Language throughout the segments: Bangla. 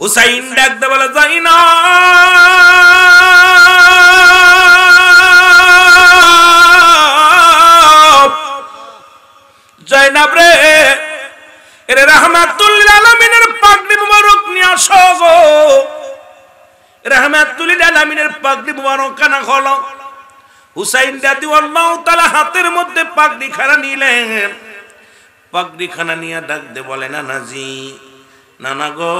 হুসাইন ডাকতে বলে যাইনা জয়নাব রে এর রাহমাতুল লিল আলামিনের পাগড়ি মুবারক নিয়ে আসো গো রাহমাতুল লিল আলামিনের পাগড়ি মুবারক কানা খোলো হুসাইন রাদিয়াল্লাহু তাআলা হাতের মধ্যে পাগড়ি খানা নিলেন পাগড়ি খানা নিয়ে ডাক দে বলে নানাজি নানা গো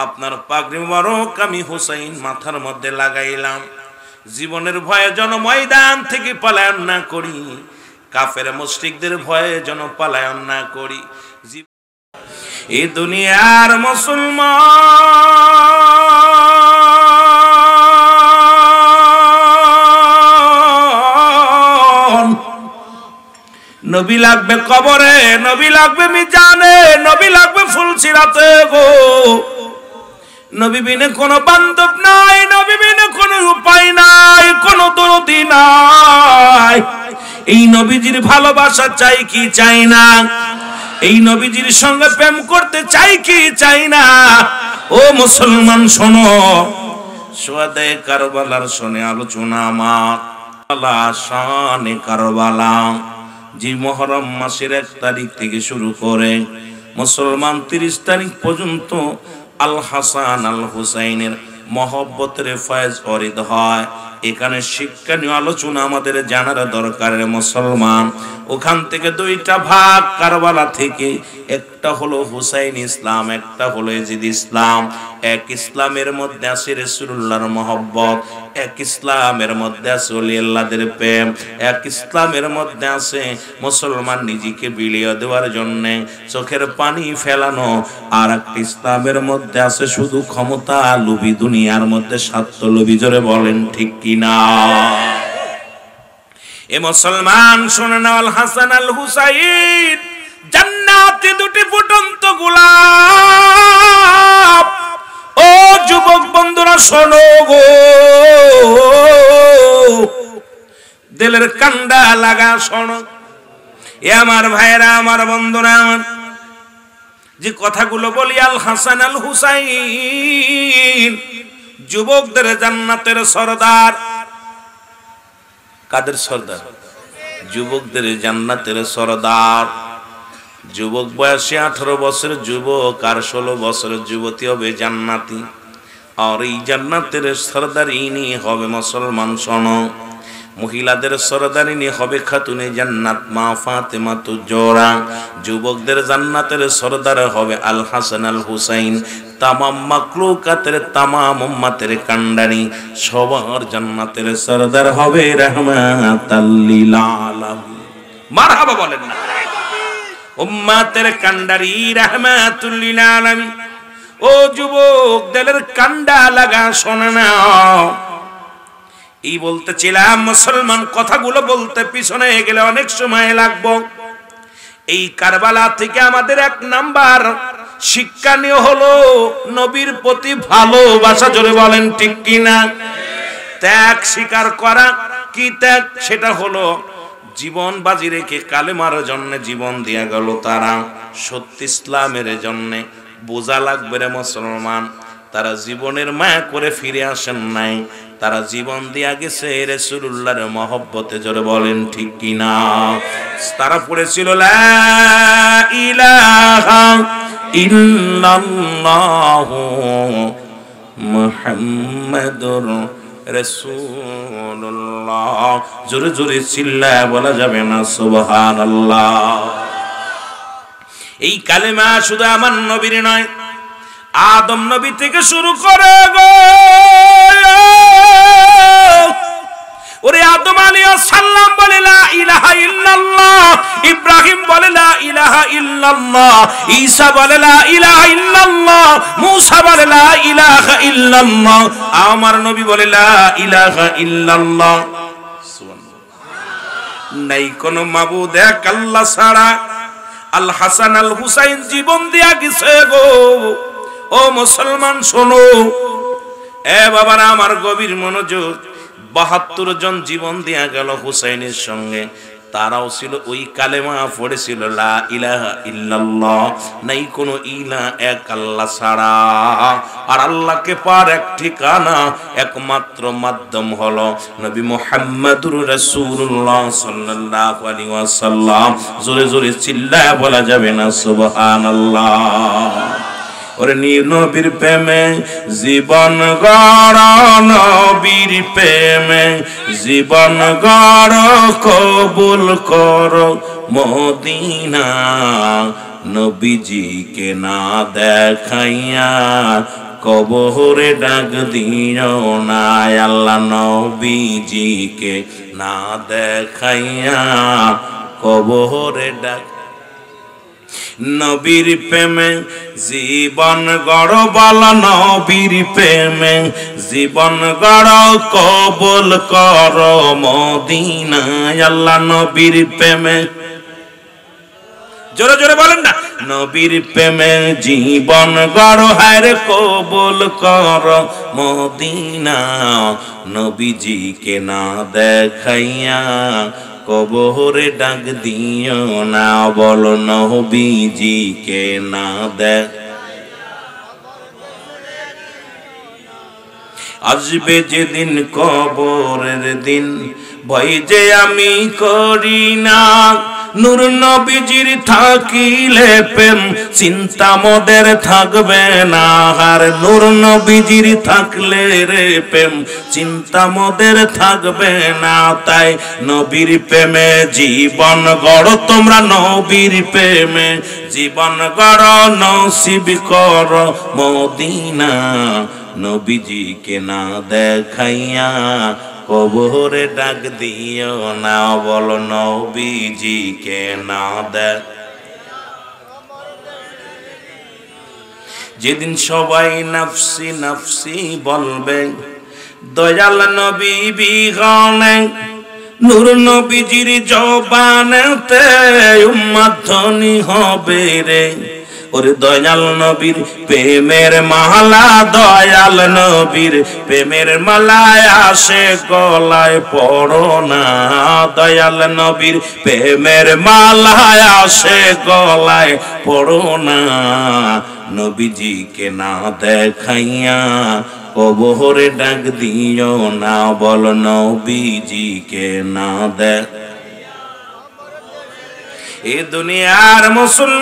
আপনার পাগড়ি মুবারক আমি হুসাইন মাথার মধ্যে লাগাইলাম জীবনের ভয়ে যেন ময়দান থেকে পলায়ন না করি কাফের মুশরিকদের ভয়ে যেন পলায়ন না করি এই দুনিয়ার মুসলমান নবী লাগবে কবরে নবী লাগবে মিজানে নবী লাগবে ফুলসিরাতে গো নবী বিনে কোনো বান্ধব নাই নবী বিনে কোনো উপায় নাই কোনো দরদি নাই এই নবীজির ভালোবাসা চাই কি চাই না এই নবীজির সঙ্গে প্রেম করতে চাই কি চাই না ও মুসলমান শোনো শুহাদায়ে কারবালার শুনে আলোচনা আমার শানে কারবালা জি মুহররম মাসের 1 তারিখ থেকে শুরু করে মুসলমান 30 তারিখ পর্যন্ত আল হাসান আল হুসাইনের মহব্বতের ফয়েজ ওরিদ হয় এখানে শিক্ষণীয় আলোচনা আমাদের জানার দরকার মুসলমান ওখান থেকে দুইটা ভাগ কারবালা থেকে একটা হলো হুসাইন ইসলাম একটা হলো ইয়াজিদ ইসলাম এক ইসলামের মধ্যে আছে রাসূলুল্লাহর মহব্বত এক ইসলামের মধ্যে আছে ওলি আল্লাহদের প্রেম এক ইসলামের মধ্যে আছে মুসলমান নিজেকে বিলিয়ে দেওয়ার জন্য চোখের পানি ফেলানো আর এক ইসলামের মধ্যে আছে শুধু ক্ষমতা লোভী দুনিয়ার মধ্যে স্বার্থ লোভী জোরে বলেন ঠিক কিনা এ মুসলমান শুনে নাও আল হাসান আল হুসাইন জান্নাতে দুটি ফুটন্ত গোলাপ ও যুবক বন্ধুরা শোনো গো দিলের কান্ডা লাগা শোনো এ আমার ভাইরা আমার বন্ধুরা আমার যে কথাগুলো বলি আল হাসান আল হুসাইন যুবকদের জান্নাতের সরদার কাদের সরদার যুবকদের জান্নাতের সরদার যুবক বয়সে 18 বছরের যুবক আর 16 বছরের যুবতী হবে জান্নাতি আর এই জান্নাতের সরদারিনী হবে মুসলমান শোনো মহিলাদের সরদারিনী হবে খাতুনে জান্নাত মা ফাতেমা তুজোরা যুবকদের জান্নাতের সরদার হবে আল হাসান আল হুসাইন তামাম মাখলুকাতের তামাম উম্মতের কান্ডারি সবার জান্নাতের সরদার হবে রাহমাতাল লিল আলামিন মারহাবা বলেন না উম্মতের কান্ডারি রাহমাতুল লিল আলামিন ও যুবক দিলের কান্ডা লাগা শোনা না এই বলতেছিলাম মুসলমান কথাগুলো বলতে পিছনে গেলে অনেক সময় লাগবে এই কারবালা থেকে আমাদের 1 নাম্বার শিক্ষণীয় হলো নবীর প্রতি ভালোবাসা জোরে বলেন ঠিক কিনা ত্যাগ স্বীকার করা কি ত্যাগ সেটা হলো জীবন বাজি রেখে কালেমার জন্য জীবন দিয়া গেল তারা সত্য ইসলামের জন্য বোঝা লাগবে রে মুসলমান তারা জীবনের মায়া করে ফিরে আসেন নাই তারা জীবন দিয়া গেছে রাসূলুল্লাহর মহব্বতে জোরে বলেন ঠিক কিনা তারা পড়েছিল লা ইলাহা ইল্লাল্লাহু মুহাম্মাদুর রাসূলুল্লাহ জোরে জোরে চিল্লায় বলা যাবে না সুবহানাল্লাহ এই কালেমা শুধু আমার নবীর নয় আদম নবী থেকে শুরু করে গো ওরে আদম আলাইহিস সালাম বলে লা ইলাহা ইল্লাল্লাহ ইব্রাহিম বলে লা ইলাহা ইল্লাল্লাহ ঈসা বলে লা ইলাহা ইল্লাল্লাহ মুসা বলে লা ইলাহা ইল্লাল্লাহ আমার নবী বলে লা ইলাহা ইল্লাল্লাহ সুবহানাল্লাহ নাই কোনো মাবুদ এক আল্লাহ ছাড়া আল হাসান আল হুসাইন জীবন দিয়া গেছে গো ও মুসলমান শোনো এ বাবারা আমার গভীর মনোযোগ 72 জন জীবন দিয়া গেল হুসাইনের সঙ্গে তারাও ছিল ওই কালেমা পড়েছিল লা ইলাহা ইল্লাল্লাহ, নাই কোনো ইলা এক আল্লাহ ছাড়া। আর আল্লাহকে পার এক ঠিকানা, একমাত্র মাধ্যম হলো নবী মুহাম্মদুর রাসূলুল্লাহ সাল্লাল্লাহু আলাইহি ওয়াসাল্লাম। জোরে জোরে চিল্লায় বলা যাবে না সুবহানাল্লাহ? ওরে নবীর প্রেমে জীবন গড়, নবীর প্রেমে জীবন গড়, কবুল কর মদিনা। নবীজিকে না দেখাইয়া কবরে ডাক দিও না, আল্লাহ নবীজিকে না দেখাইয়া কবরে ডাক। নবীর প্রেমে জীবন গড় বল, নবীর প্রেমে জীবন গড়, কবুল কর মদিনা। আল্লাহ নবীর প্রেমে, জোরে জোরে বলেন না, নবীর প্রেমে জীবন গড়, হায় কবুল কর মদিনা। নবীজিকে না দেখাইয়া কবরে ডাক দিও না, বল নবীজিকে না দেখ। আসবে যেদিন কবরের দিন, ভয় যে আমি করি না। নূর নবীজির থাকিলে প্রেম চিন্তা মোদের থাকবে না। আর নূর নবীজির থাকলে রে প্রেম চিন্তা মোদের থাকবে না। তাই নবীর প্রেমে জীবন গড়, তোমরা নবীর প্রেমে জীবন গড়, নসিব কর মদিনা। নবীজিকে না দেখাইয়া কবরে ডাক দিও না, বল নবীজিকে না দেখ। যেদিন সবাই নফসি নফসি বলবে, দয়াল নবী বিহনে নূর নবীজির জবানেতে উম্মত ধনী হবে রে। ওরে দয়াল নবীর প্রেমের মালা, দয়াল নবীর প্রেমের মালায় আসে গলায় পড়ো না। দয়াল নবীর প্রেমের মালায় আসে গলায় পড়ো না। নবীজিকে না দেখাইয়া কবরে ডাক দিও না, বল নবীজিকে না দেখ। এ দুনিয়ার মুসলমান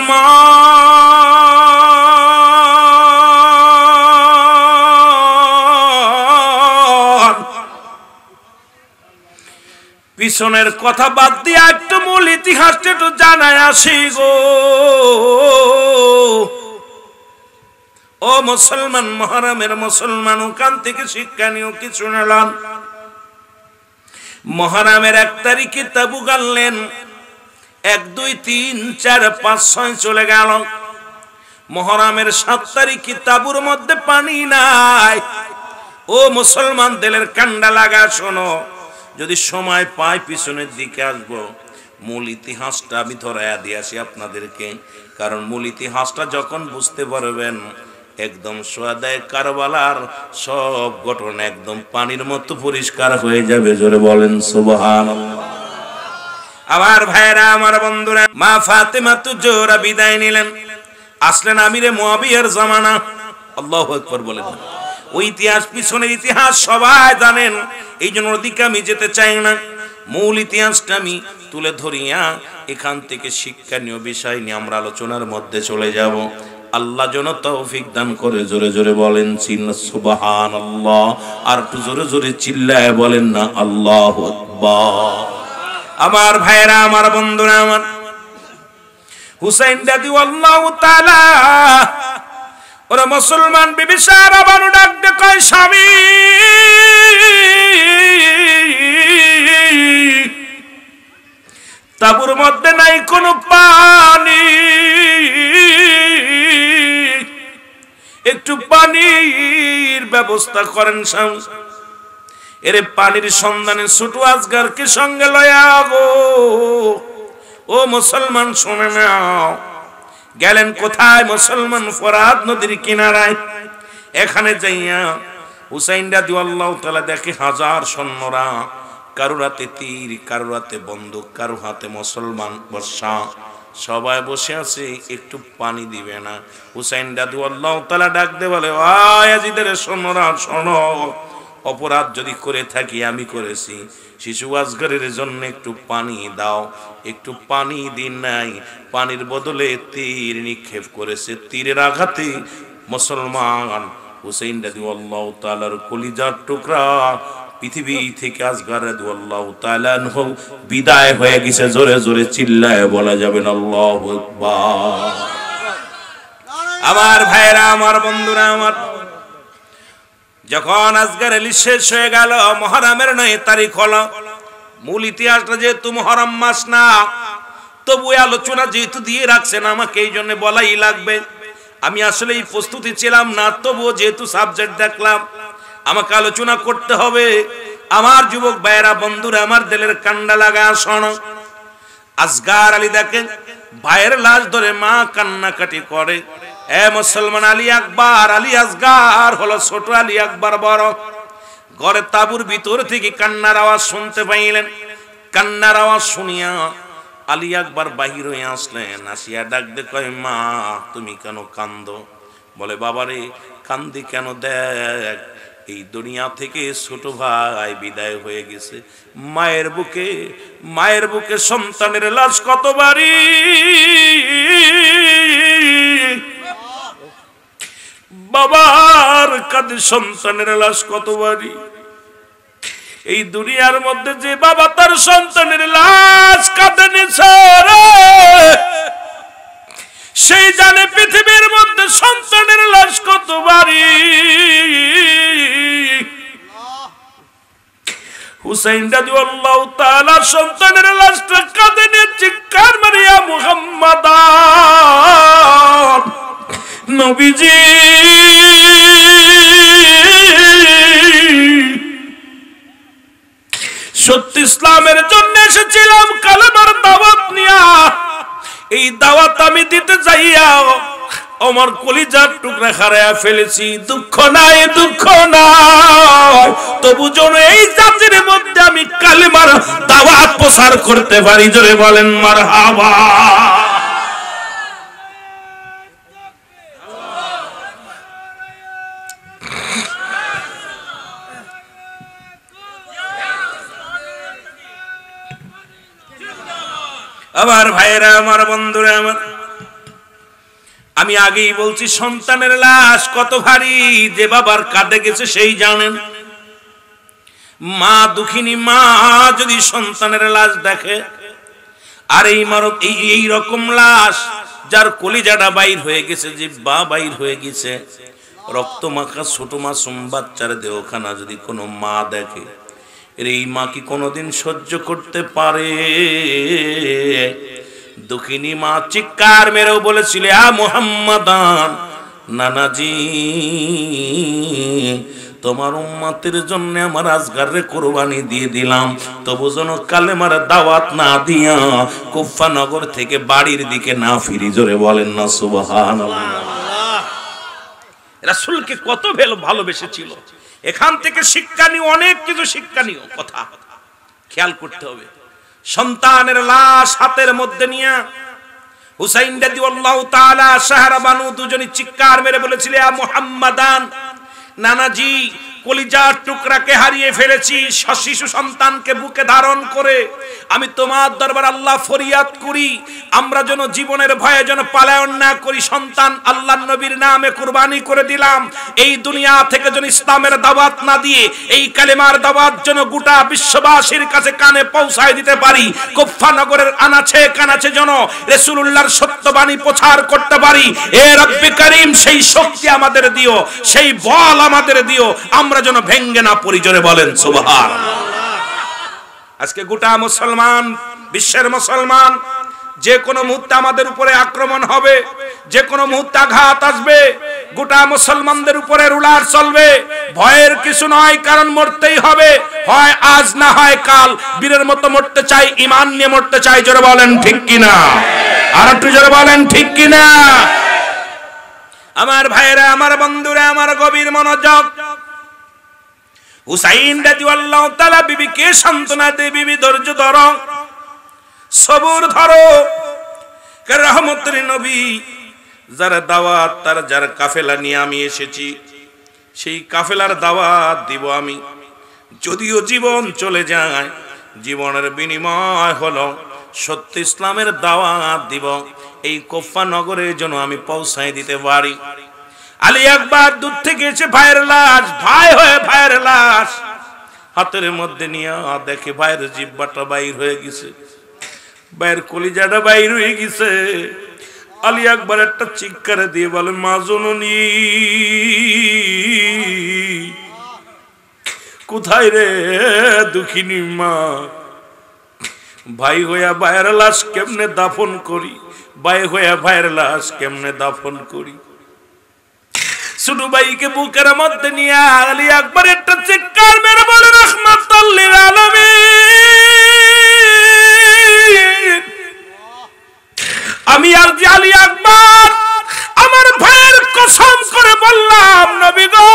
পিছনের কথা বাদ দিয়ে একটু মূল ইতিহাসটা একটু জানায় আসি গো। ও মুসলমান, মহরমের মুসলমান, ওখান থেকে শিক্ষা নিয়েও কিছু নিলাম। মহরমের 1 তারিখে তাবুক আনলেন, 1, 2, 3, 4, 5, 6 চলে গেল। মহরমের 7 তারিখে তাবুর মধ্যে পানি নাই। ও মুসলমান, দিলের কান্ডা লাগা শোনো, যদি সময় পাই পিছনের দিকে আসবো। মূল ইতিহাসটা আমি ধরাইয়া দিয়ে আসি আপনাদেরকে, কারণ মূল ইতিহাসটা যখন বুঝতে পারবেন একদম সোয়াদায়ে কারবালার সব ঘটনা একদম পানির মতো পরিষ্কার হয়ে যাবে। জোরে বলেন সুবহানাল্লাহ। আমার ভাইরা, আমার বন্ধুরা, মা ফাতেমা তো জোরা বিদায় নিলেন, আসলেন আমিরে মুয়াবিয়ার জামানা। আল্লাহু আকবার বলেন। ওই ইতিহাস, পিছনের ইতিহাস সবাই জানেন, এই জন্য ওদিকে আমি যেতে চাই না। মূল ইতিহাসটা আমি তুলে ধরিয়া এখান থেকে শিক্ষণীয় বিষয় নিয়ে আমরা আলোচনার মধ্যে চলে যাব। আল্লাহ যেন তৌফিক দান করে। জোরে জোরে বলেন সুবহানাল্লাহ। আর একটু জোরে জোরে চিল্লায় বলেন না আল্লাহু আকবার। আমার ভাইরা, আমার বন্ধুরা, আমার হুসাইন রাদিয়াল্লাহু তাআলা, ওরা মুসলমান বিবি সারা বানু ডাক দে কয়, স্বামী তাবুর মধ্যে নাই কোনো পানি, একটু পানির ব্যবস্থা করেন স্বামী। এরে পানির সন্ধানে ছোট আজগারকে সঙ্গে লয়া গো। ও মুসলমান শুনে নাও, গেলেন কোথায়? মুসলমান ফরাত নদীর কিনারায়। এখানে যাইয়া হুসাইন রাদিয়াল্লাহু তাআলা দেখে হাজার সৈন্যরা কারো হাতে তীর, কারো হাতে বন্দুক, কারো হাতে মুসলমান বর্ষা, সবাই বসে আছে, একটু পানি দিবে না। হুসাইন রাদিয়াল্লাহু তাআলা ডাক দিয়ে বলে, ও ইয়াজিদের শোনোরা শোনো, অপরাধ যদি করে থাকি আমি করেছি, শিশু আসগরের জন্য একটু পানি দাও। একটু পানি দিন নাই, পানির বদলে তীর নিক্ষেপ করেছে। তীরের আঘাতে মুসলমান হুসাইন রাদিয়াল্লাহু তাআলার কলিজার টুকরা পৃথিবী থেকে আসগর রাদিয়াল্লাহু তাআলা আনহু বিদায় হয়ে গেছে। জোরে জোরে চিল্লায় বলা যাবে না আল্লাহু আকবার। আমার ভাইরা, আমার বন্ধুরা, আমার যখন আসগর আলী শেষ হয়ে গেল, মুহররমের 9 তারিখ হলো। মূল ইতিহাসটা যেহেতু মুহররম মাস না, তবু আলোচনা যেহেতু দিয়ে রাখছেন আমাকে, এই জন্য বলাই লাগবে। আমি আসলে এই প্রস্তুতি ছিলাম না, তবুও যেহেতু সাবজেক্ট দেখলাম আমাকে আলোচনা করতে হবে। আমার যুবক ভাইয়েরা, বন্ধুরা, আমার দিলের কান্ডা লাগা শোনো। আসগর আলী দেখেন ভাইয়ের লাশ ধরে মা কান্নাকাটি করে। এ মুসলমান, আলী আকবর, আলী আসগর হলো ছোট, আলী আকবর বড়। ঘরে তাবুর ভিতর থেকে কান্নার আওয়াজ শুনতে পাইলেন। কান্নার আওয়াজ শুনিয়া আলী আকবর বাহির হয়ে আসলেন। আসিয়া ডাক দে কয়, মা তুমি কেন কান্দো? বলে, বাবারে কান্দি কেন? দেখ এই দুনিয়া থেকে ছোট ভাই বিদায় হয়ে গেছে। মায়ের বুকে সন্তানের লাশ কত বাড়ি, বাবার কাঁধে সন্তানের লাশ কত বাড়ি। এই দুনিয়ার মধ্যে যে বাবা তার সন্তানের লাশ কাঁধে নিছে, সেই জানে পৃথিবীর মধ্যে সন্তানের লাশ কত বাড়ি। হুসাইন রাদিয়াল্লাহু তাআলা সন্তানের লাশটা কাঁধে নিয়ে চিৎকার মারিয়া, মুহাম্মাদান নবীজি, সত্য ইসলামের জন্য এসেছিলাম কালেমার দাওয়াত নিয়া। এই দাওয়াত আমি দিতে যাইয়া আমার কলিজার টুকরা হারায়া ফেলেছি। দুঃখ নাই, দুঃখ নাই, তবু যেন এই জাতির মধ্যে আমি কালেমার দাওয়াত প্রচার করতে পারি। জোরে বলেন মারহাবা। আমার ভাইয়েরা, আমার বন্ধুরা, আমার আমি আগেই বলছি সন্তানের লাশ কত ভারী, যে বাবার কাঁধে গেছে সেই জানেন। মা দুঃখিনী মা যদি সন্তানের লাশ দেখে, আর এই রকম লাশ যার কলিজাটা বাইর হয়ে গেছে, জিহ্বা বাইর হয়ে গেছে, রক্ত মাখা ছোট মাসুম বাচ্চার দেহখানা যদি কোনো মা দেখে, এই মা কি কোনোদিন সহ্য করতে পারে? দুঃখিনী মা চিৎকার মেরেও বলেছিল, আ মুহাম্মাদান, নানাজি তোমার উম্মতের জন্য আমার আসগরে কুরবানি দিয়ে দিলাম, তবু যেন কালেমার দাওয়াত না দিয়া কুফা নগর থেকে বাড়ির দিকে না ফিরি। জোরে বলেন না সুবহানাল্লাহ। রাসূলকে কত ভালোবেসেছিল। এখান থেকে শিক্ষণীয় অনেক কিছু, শিক্ষণীয় কথা খেয়াল করতে হবে। সন্তানের লাশ হাতের মধ্যে নিয়ে হুসাইন রাদিয়াল্লাহু তাআলা সাহারা বানু দুজনই চিৎকার মেরে বলেছিল, ইয়া মুহাম্মাদান, নানাজি কলিজার টুকরাকে হারিয়ে ফেলেছি, শিশু সন্তানকে বুকে ধারণ করে আমি তোমার দরবার আল্লাহ ফরিয়াদ করি, আমরা যেন জীবনের ভয়ে যেন পলায়ন না করি। সন্তান আল্লাহর নবীর নামে কুরবানি করে দিলাম। এই দুনিয়া থেকে যেন ইসলামের দাওয়াত না দিয়ে এই কালেমার দাওয়াত যেন গোটা বিশ্ববাসীর কাছে কানে পৌঁছায় দিতে পারি। কুফা নগরের আনাচে কানাচে যেন রাসূলুল্লাহর সত্যবাণী প্রচার করতে পারি। এ রব্বি করিম, সেই শক্তি আমাদের দিও, সেই বল আমাদের দিও, আমরা যেন ভেঙ্গে না পড়ি। জোরে বলেন সুবহানাল্লাহ। আজকে গোটা মুসলমান, বিশ্বের মুসলমান, যে কোনো মুহূর্তে আমাদের উপরে আক্রমণ হবে, যে কোনো মুহূর্তে আঘাত আসবে, গোটা মুসলমানদের উপরে রুলার চলবে। ভয়ের কিছু নয়, কারণ মরতেই হবে, হয় আজ না হয় কাল। বীরের মতো মরতে চাই, ঈমান নিয়ে মরতে চাই। জোরে বলেন ঠিক কিনা? আর একটু জোরে বলেন ঠিক কিনা? আমার ভাইরা, আমার বন্ধুরা, আমার গভীর মনোযোগ। হুসাইন রাদিয়াল্লাহু তাআলা বিবিকে সান্ত্বনা দেয়, বিবি ধৈর্য ধরো, সবর ধরো, কে রহমতের নবী যার দাওয়াত তার যার কাফেলা নিয়ে আমি এসেছি সেই কাফেলার দাওয়াত দিব আমি। যদিও জীবন চলে যায়, জীবনের বিনিময় হলো সত্য ইসলামের দাওয়াত দিব, এই কুফা নগরের জন্য আমি পৌঁছায় দিতে পারি। আলী আকবর দূর থেকে এসে ভাইয়ের লাশ, ভাই হয়ে ভাইয়ের লাশ হাতের মধ্যে নিয়ে দেখে ভাইয়ের জিহ্বাটা বাইর হয়ে গেছে, ভাইয়ের কলিজাটা বাইর হয়ে গেছে। আলী আকবর একটা চিৎকার দিয়ে বলে, মা জননী কোথায় রে দুঃখিনী মা, ভাই হইয়া ভাইয়ের লাশ কেমনে দাফন করি, ভাই হইয়া ভাইয়ের লাশ কেমনে দাফন করি। ছোট ভাইকে বুকের মধ্যে নিয়ে আলী আকবর একটা চিৎকার মেরে বলে, রাহমাতাল লিল আলামিন, আমি আর আলী আকবর আমার ভাইয়ের কসম করে বললাম, নবী গো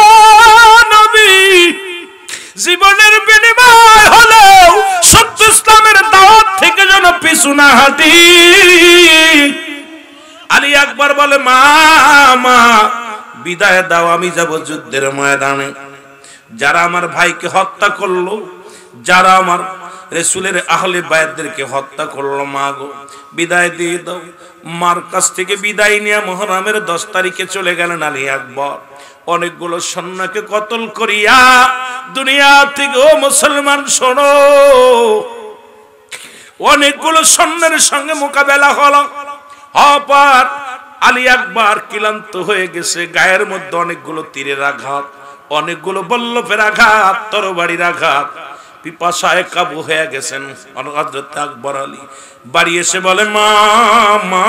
নবী, জীবনের বিনিময় হলো সত্য ইসলামের দাওয়াত থেকে যেন পিছু না হাঁটি। আলী আকবর বলে, মা মা বিদায় দাও, আমি যাব যুদ্ধের ময়দানে। যারা আমার ভাইকে হত্যা করলো, যারা আমার রাসূলের আহলে বায়াতদেরকে হত্যা করলো, মা গো বিদায় দিয়ে দাও। মার কাছ থেকে বিদায় নিয়ে মুহররমের 10 তারিখে চলে গেলেন আলী আকবর। অনেকগুলো সৈন্যকে কতল করিয়া দুনিয়া থেকে, ও মুসলমান শোনো, অনেকগুলো সৈন্যের সঙ্গে মোকাবেলা হলো। হপার আলী আকবর ক্লান্ত হয়ে গেছে, গায়ের মধ্যে অনেকগুলো তীরের আঘাত, অনেকগুলো বল্লভের আঘাত, তরবারির আঘাত, পিপাসায় কাবু হয়ে গেছেন। হযরত আকবর আলী বাড়ি এসে বলে, মা মা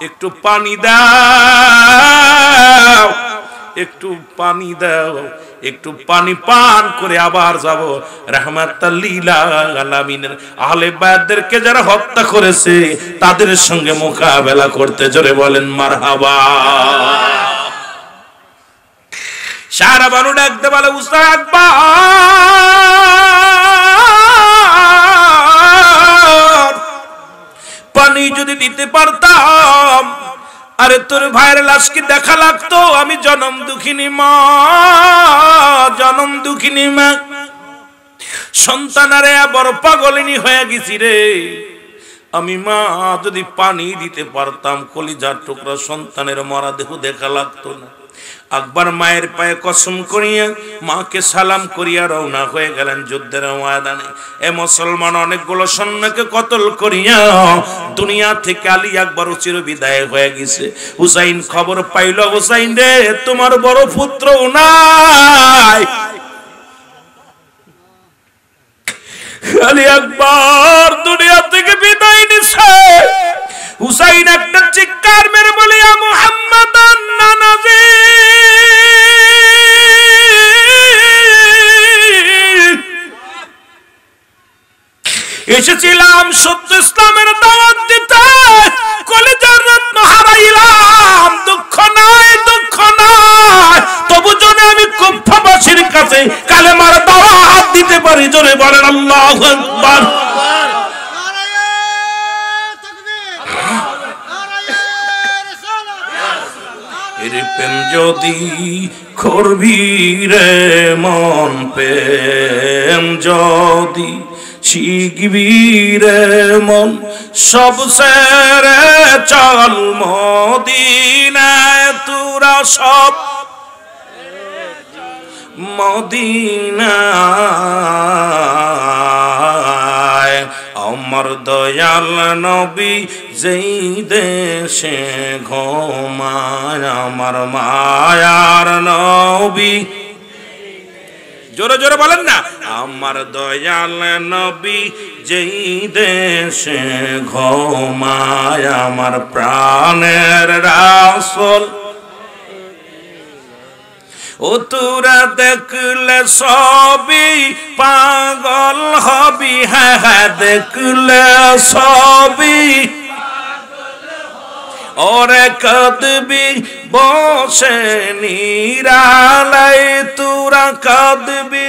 একটু পানি দাও, একটু পানি দাও, একটু পানি পান করে আবার যাব রাহমাতাল লিল আলামিনের আহলে বায়াতদেরকে যারা হত্যা করেছে তাদের সঙ্গে মোকাবেলা করতে। জোরে বলেন মারহাবা। সারা বানু ডাকতে বলে, উস্তাদ আকবর, পানি যদি দিতে পারতাম, আরে তোর ভাইয়ের লাশ কি দেখা লাগতো? আমি জনম দুঃখিনী মা, জনম দুঃখিনী মা, সন্তানারে বড় পাগলিনী হয়ে গেছি রে। আমি মা যদি পানি দিতে পারতাম, কলিজার টুকরা সন্তানের মরা দেহ দেখা লাগতো না। আকবর মায়ের পায়ে কসম করিয়া মাকে সালাম করিয়া রওনা হয়ে গেলেন যুদ্ধের ময়দানে। এ মুসলমান অনেকগুলো সৈন্যকে কতল করিয়া দুনিয়া থেকে আলী আকবর চির বিদায় হয়ে গেছে। হুসাইন খবর পাইল, হুসাইন রে তোমার বড় পুত্র নাই। আলী আকবর দুনিয়া থেকে বিদায় নিছে। হুসাইন একটা চিৎকার মেরে বলে, ইয়া মুহাম্মাদান নানাজি, এসেছিলাম সত্য ইসলামের দাওয়াত দিতে, কলিজার রত্ন হারাইলাম, দুঃখ নাই দুঃখ নাই, তবু জন্য আমি কুফাবাসীর কাছে কালেমার দাওয়াত দিতে পারি। জোরে বলেন আল্লাহু আকবার। প্রেম যদি করবি রে মন, প্রেম যদি শিখবি রে মন, সব সেরে চল মদিনায়, তোরা সব মদিনায়। আমার দয়াল নবী যেই দেশে ঘুমায়, আমার মায়ার নবী, জোরে জোরে বলেন না, আমার দয়াল নবী যেই দেশে ঘুমায়, আমার প্রাণের রাসূল। ও তোরা দেখলে সবই পাগল হবি, হ্যাঁ হ্যাঁ দেখলে সবই, ওরে কাঁদবি বসে নিরালায় তোরা কাঁদবি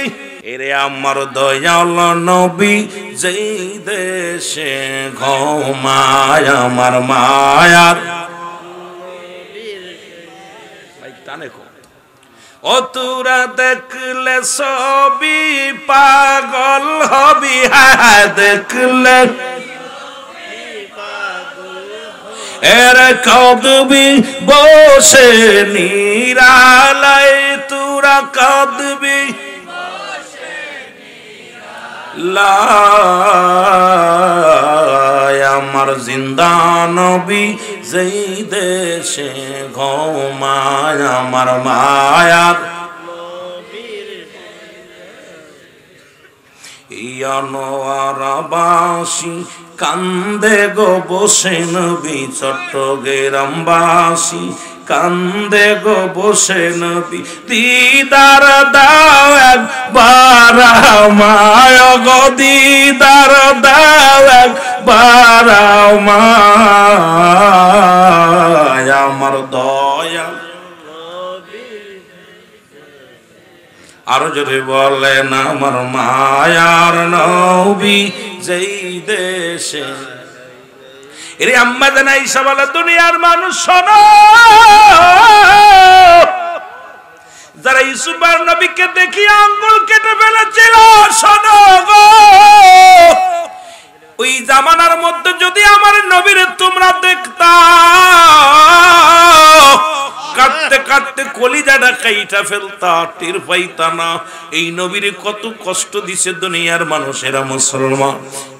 এরে আমার দয়াল নবী যেই দেশে ঘুমায় আমার মায়ার ও তোরা দেখলে সবই পাগল হবি হ্যাঁ দেখলে এরে কাঁদবি বসে নিরালায় তোরা কাঁদবি আমার জিন্দা নবী যেই দেশে ঘুমায় আমার মায়ার ইয়ানোয়ারাবাসী কান্দে গো বসে নবী চট্টগ্রামবাসী কান্দে গো বসে নবী দিদার দাও একবার আমায় গো দিদার দাও একবার আমায় আমার দয়া আরো যদি বলেন আমার মায়ার নবী যেই দেশে এরে আম্মা জানাই সবাল দুনিয়ার মানুষ শোনো যারা ইউসুফের নবীকে দেখি আঙ্গুল কেটে ফেলেছিল শোনো গো ওই জামানার মধ্যে যদি আমার নবীরে তোমরা দেখতা কাটতে কাটতে কলিজাটা কাইটা ফেলতা টের পাইতা না এই নবীরে কত কষ্ট দিছে দুনিয়ার মানুষেরা মুসলমান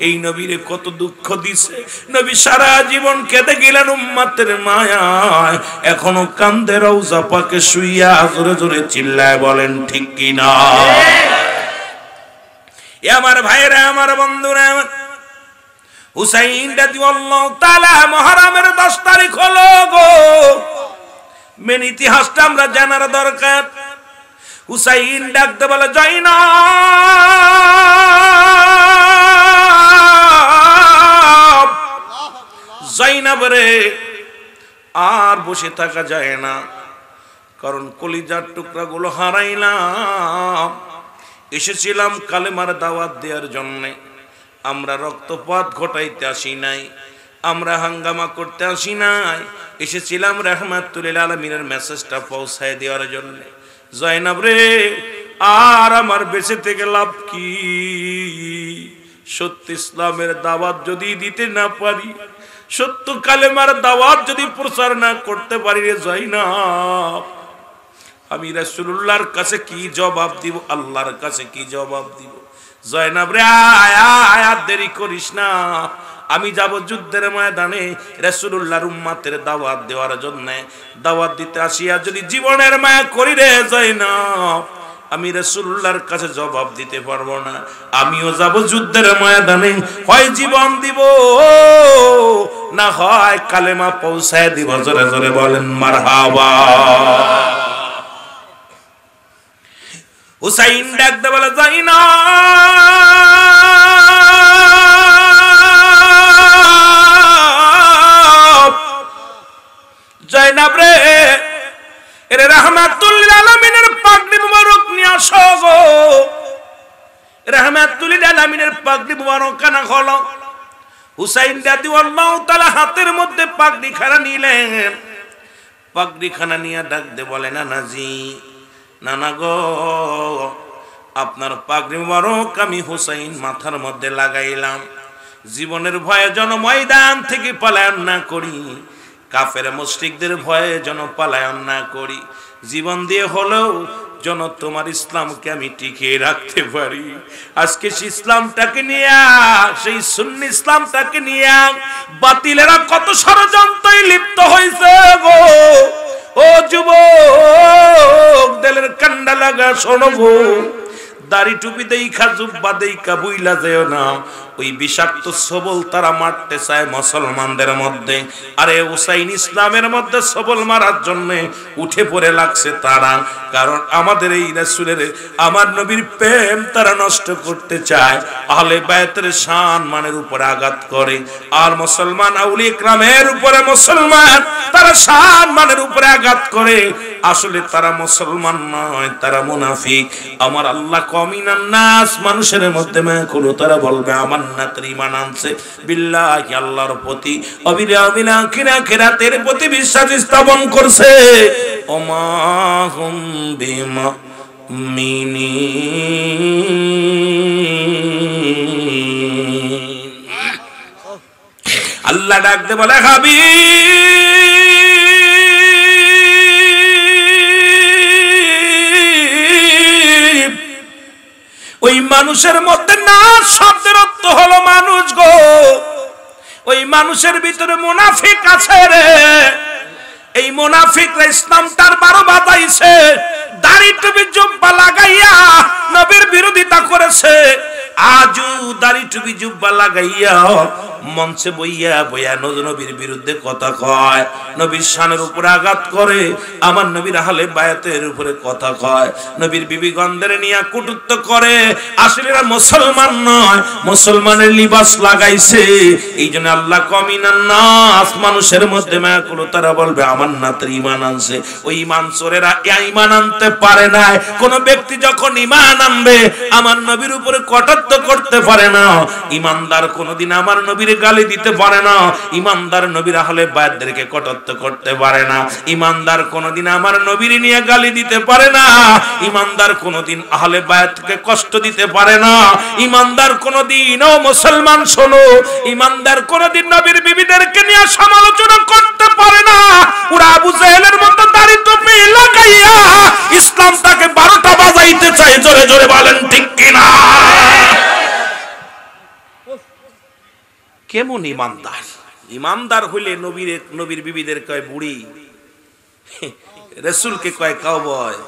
এই নবীরে কত দুঃখ দিছে নবী সারা জীবন কেঁদে গেলেন উম্মতের মায়ায় এখনো কান্দে রওজা পাকে শুইয়া জোরে জোরে চিল্লায় বলেন ঠিক কি না এ আমার ভাইরা আমার বন্ধুরা হুসাইন রাদিয়াল্লাহু তাআলা মুহররমের 10 তারিখ হলো গো মেন ইতিহাসটা আমরা জানার দরকার হুসাইন ডাকতে বলে জয়নাব রে আর বসে থাকা যায় না কারণ কলিজার টুকরাগুলো হারাইলাম এসেছিলাম কালেমার দাওয়াত দেওয়ার জন্য আমরা রক্তপাত ঘটাইতে আসি নাই আমরা হাঙ্গামা করতে আসি নাই এসেছিলাম রাহমাতুল লিল আলামিনের মেসেজটা পৌঁছায় দেওয়ার জন্য জয়নাব রে আর আমার বেঁচে থেকে লাভ কি সত্য ইসলামের দাওয়াত যদি দিতে না পারি সত্য কালেমার দাওয়াত যদি প্রচার না করতে পারি রে জয়নাব আমি রাসূলুল্লাহর কাছে কি জবাব দিব আল্লাহর কাছে কি জবাব দিব জয়নাব রে আয়া দেরি করিস না আমি যাব যুদ্ধের ময়দানে রাসূলুল্লাহর উম্মতের দাওয়াত দেওয়ার জন্য দাওয়াত দিতে আসিয়া যদি জীবনের মায়া করি রে জয়নাব আমি রাসূলুল্লাহর কাছে জবাব দিতে পারবো না আমিও যাব যুদ্ধের ময়দানে হয় জীবন দিব না হয় কালেমা পৌঁছায় দিব জোরে জোরে বলেন মারহাবা হুসাইন ডাকতে বলে জয়নাব রে এরে রাহমাতুল লিল আলামিনের পাগড়ি মুবারক নিয়ে আসো গো রাহমাতুল লিল আলামিনের পাগড়ি মুবারক কানা হলো হুসাইন রাদিয়াল্লাহু তাআলা হাতের মধ্যে পাগড়ি খানা নিলেন পাগড়ি খানা নিয়ে ডাকতে বলে নানাজি নানা গো আপনার পাগড়ি মুবারক আমি হুসাইন মাথার মধ্যে লাগাইলাম জীবনের ভয়ে যেন ময়দান থেকে পলায়ন না করি কাফের মুশরিকদের ভয়ে যেন পলায়ন না করি জীবন দিয়ে হলেও যেন তোমার ইসলামকে আমি টিকিয়ে রাখতে পারি আজকে সেই ইসলামটাকে নিয়ে সেই সুন্নি ইসলামটাকে নিয়ে বাতিলেরা কত ষড়যন্ত্রে লিপ্ত হয়েছে গো ও যুবক দিলের কান্ডা লাগা শোনো গো দাড়ি টুপি দেইখা জুব্বা দেইখা বুইলা যেও না ওই বিষাক্ত সবল তারা মারতে চায় মুসলমানদের মধ্যে। আরে হুসাইন ইসলামের মধ্যে সবল মারার জন্য উঠে পড়ে লাগছে তারা, কারণ আমাদের এই রাসূলের আমার নবীর প্রেম তারা নষ্ট করতে চায়, আহলে বায়তের সম্মানের উপরে আঘাত করে। আর মুসলমান আউলিয়া ইকরামের উপরে মুসলমান তারা সম্মানের উপরে আঘাত করে। আসলে তারা মুসলমান নয়, তারা মুনাফিক। আমার আল্লাহ কমিনান নাস, মানুষের মধ্যে কোনো তারা বলবে আমার নাতের ঈমান আনছে বিল্লাহি, আল্লাহর প্রতি আখিরাতের প্রতি বিশ্বাস স্থাপন করছে। ওমা হুম বিমুমিনিন। আল্লাহ ডাকতে বলে হাবিব, ওই মানুষের মধ্যে নাস শব্দের অর্থ হলো মানুষ গো, ওই মানুষের ভিতরে মুনাফিক আছে রে। এই মুনাফিকরা ইসলামটার 12 বাজাইছে, দাড়ি টুপি জুব্বা লাগাইয়া নবীর বিরোধিতা করেছে। আজও দাড়ি টুপি জুব্বা লাগাইয়া মঞ্চে বইয়া বইয়া নবীর বিরুদ্ধে কথা কয়, নবীর শানের উপরে আঘাত করে, আমার নবীর আহলে বায়াতের উপরে কথা কয়, নবীর বিবিগণদের নিয়ে কটূক্তি করে। আসলে এরা মুসলমান নয়, মুসলমানের লিবাস লাগাইছে। এই জন্য আল্লাহ কমিনান নাস, মানুষের মধ্যে মায়াকুল তারা বলবে আমার নাতের ঈমান আনছে। ওই ঈমান চোরেরা ঈমান আনতে পারে না। কোন ব্যক্তি যখন ঈমান আনবে আমার নবীর উপরে কটাক্ষ করতে পারে না। ঈমানদার কোনদিন আমার নবীর গালি দিতে পারে না। ঈমানদার নবীর আহলে বায়াতদেরকে কটাক্ষ করতে পারে না। ঈমানদার কোনদিন আমার নবীর নিয়ে গালি দিতে পারে না। ঈমানদার কোনদিন আহলে বায়াতকে কষ্ট দিতে পারে না। ঈমানদার কোনদিন, ও মুসলমান শোনো, ঈমানদার কোনদিন নবীর বিবিদেরকে নিয়ে সমালোচনা করতে পারে না। ওরা আবু জাহেলের মতো দাড়ি টুপি লাগাইয়া ইসলামটাকে 12টা বাজাইতে চায়। জোরে জোরে বলেন ঠিক কিনা? কেমন ইমানদার? ইমানদার হইলে নবীর বিবিদের কয় বুড়ি, রাসূলকে কয় কাউবয়।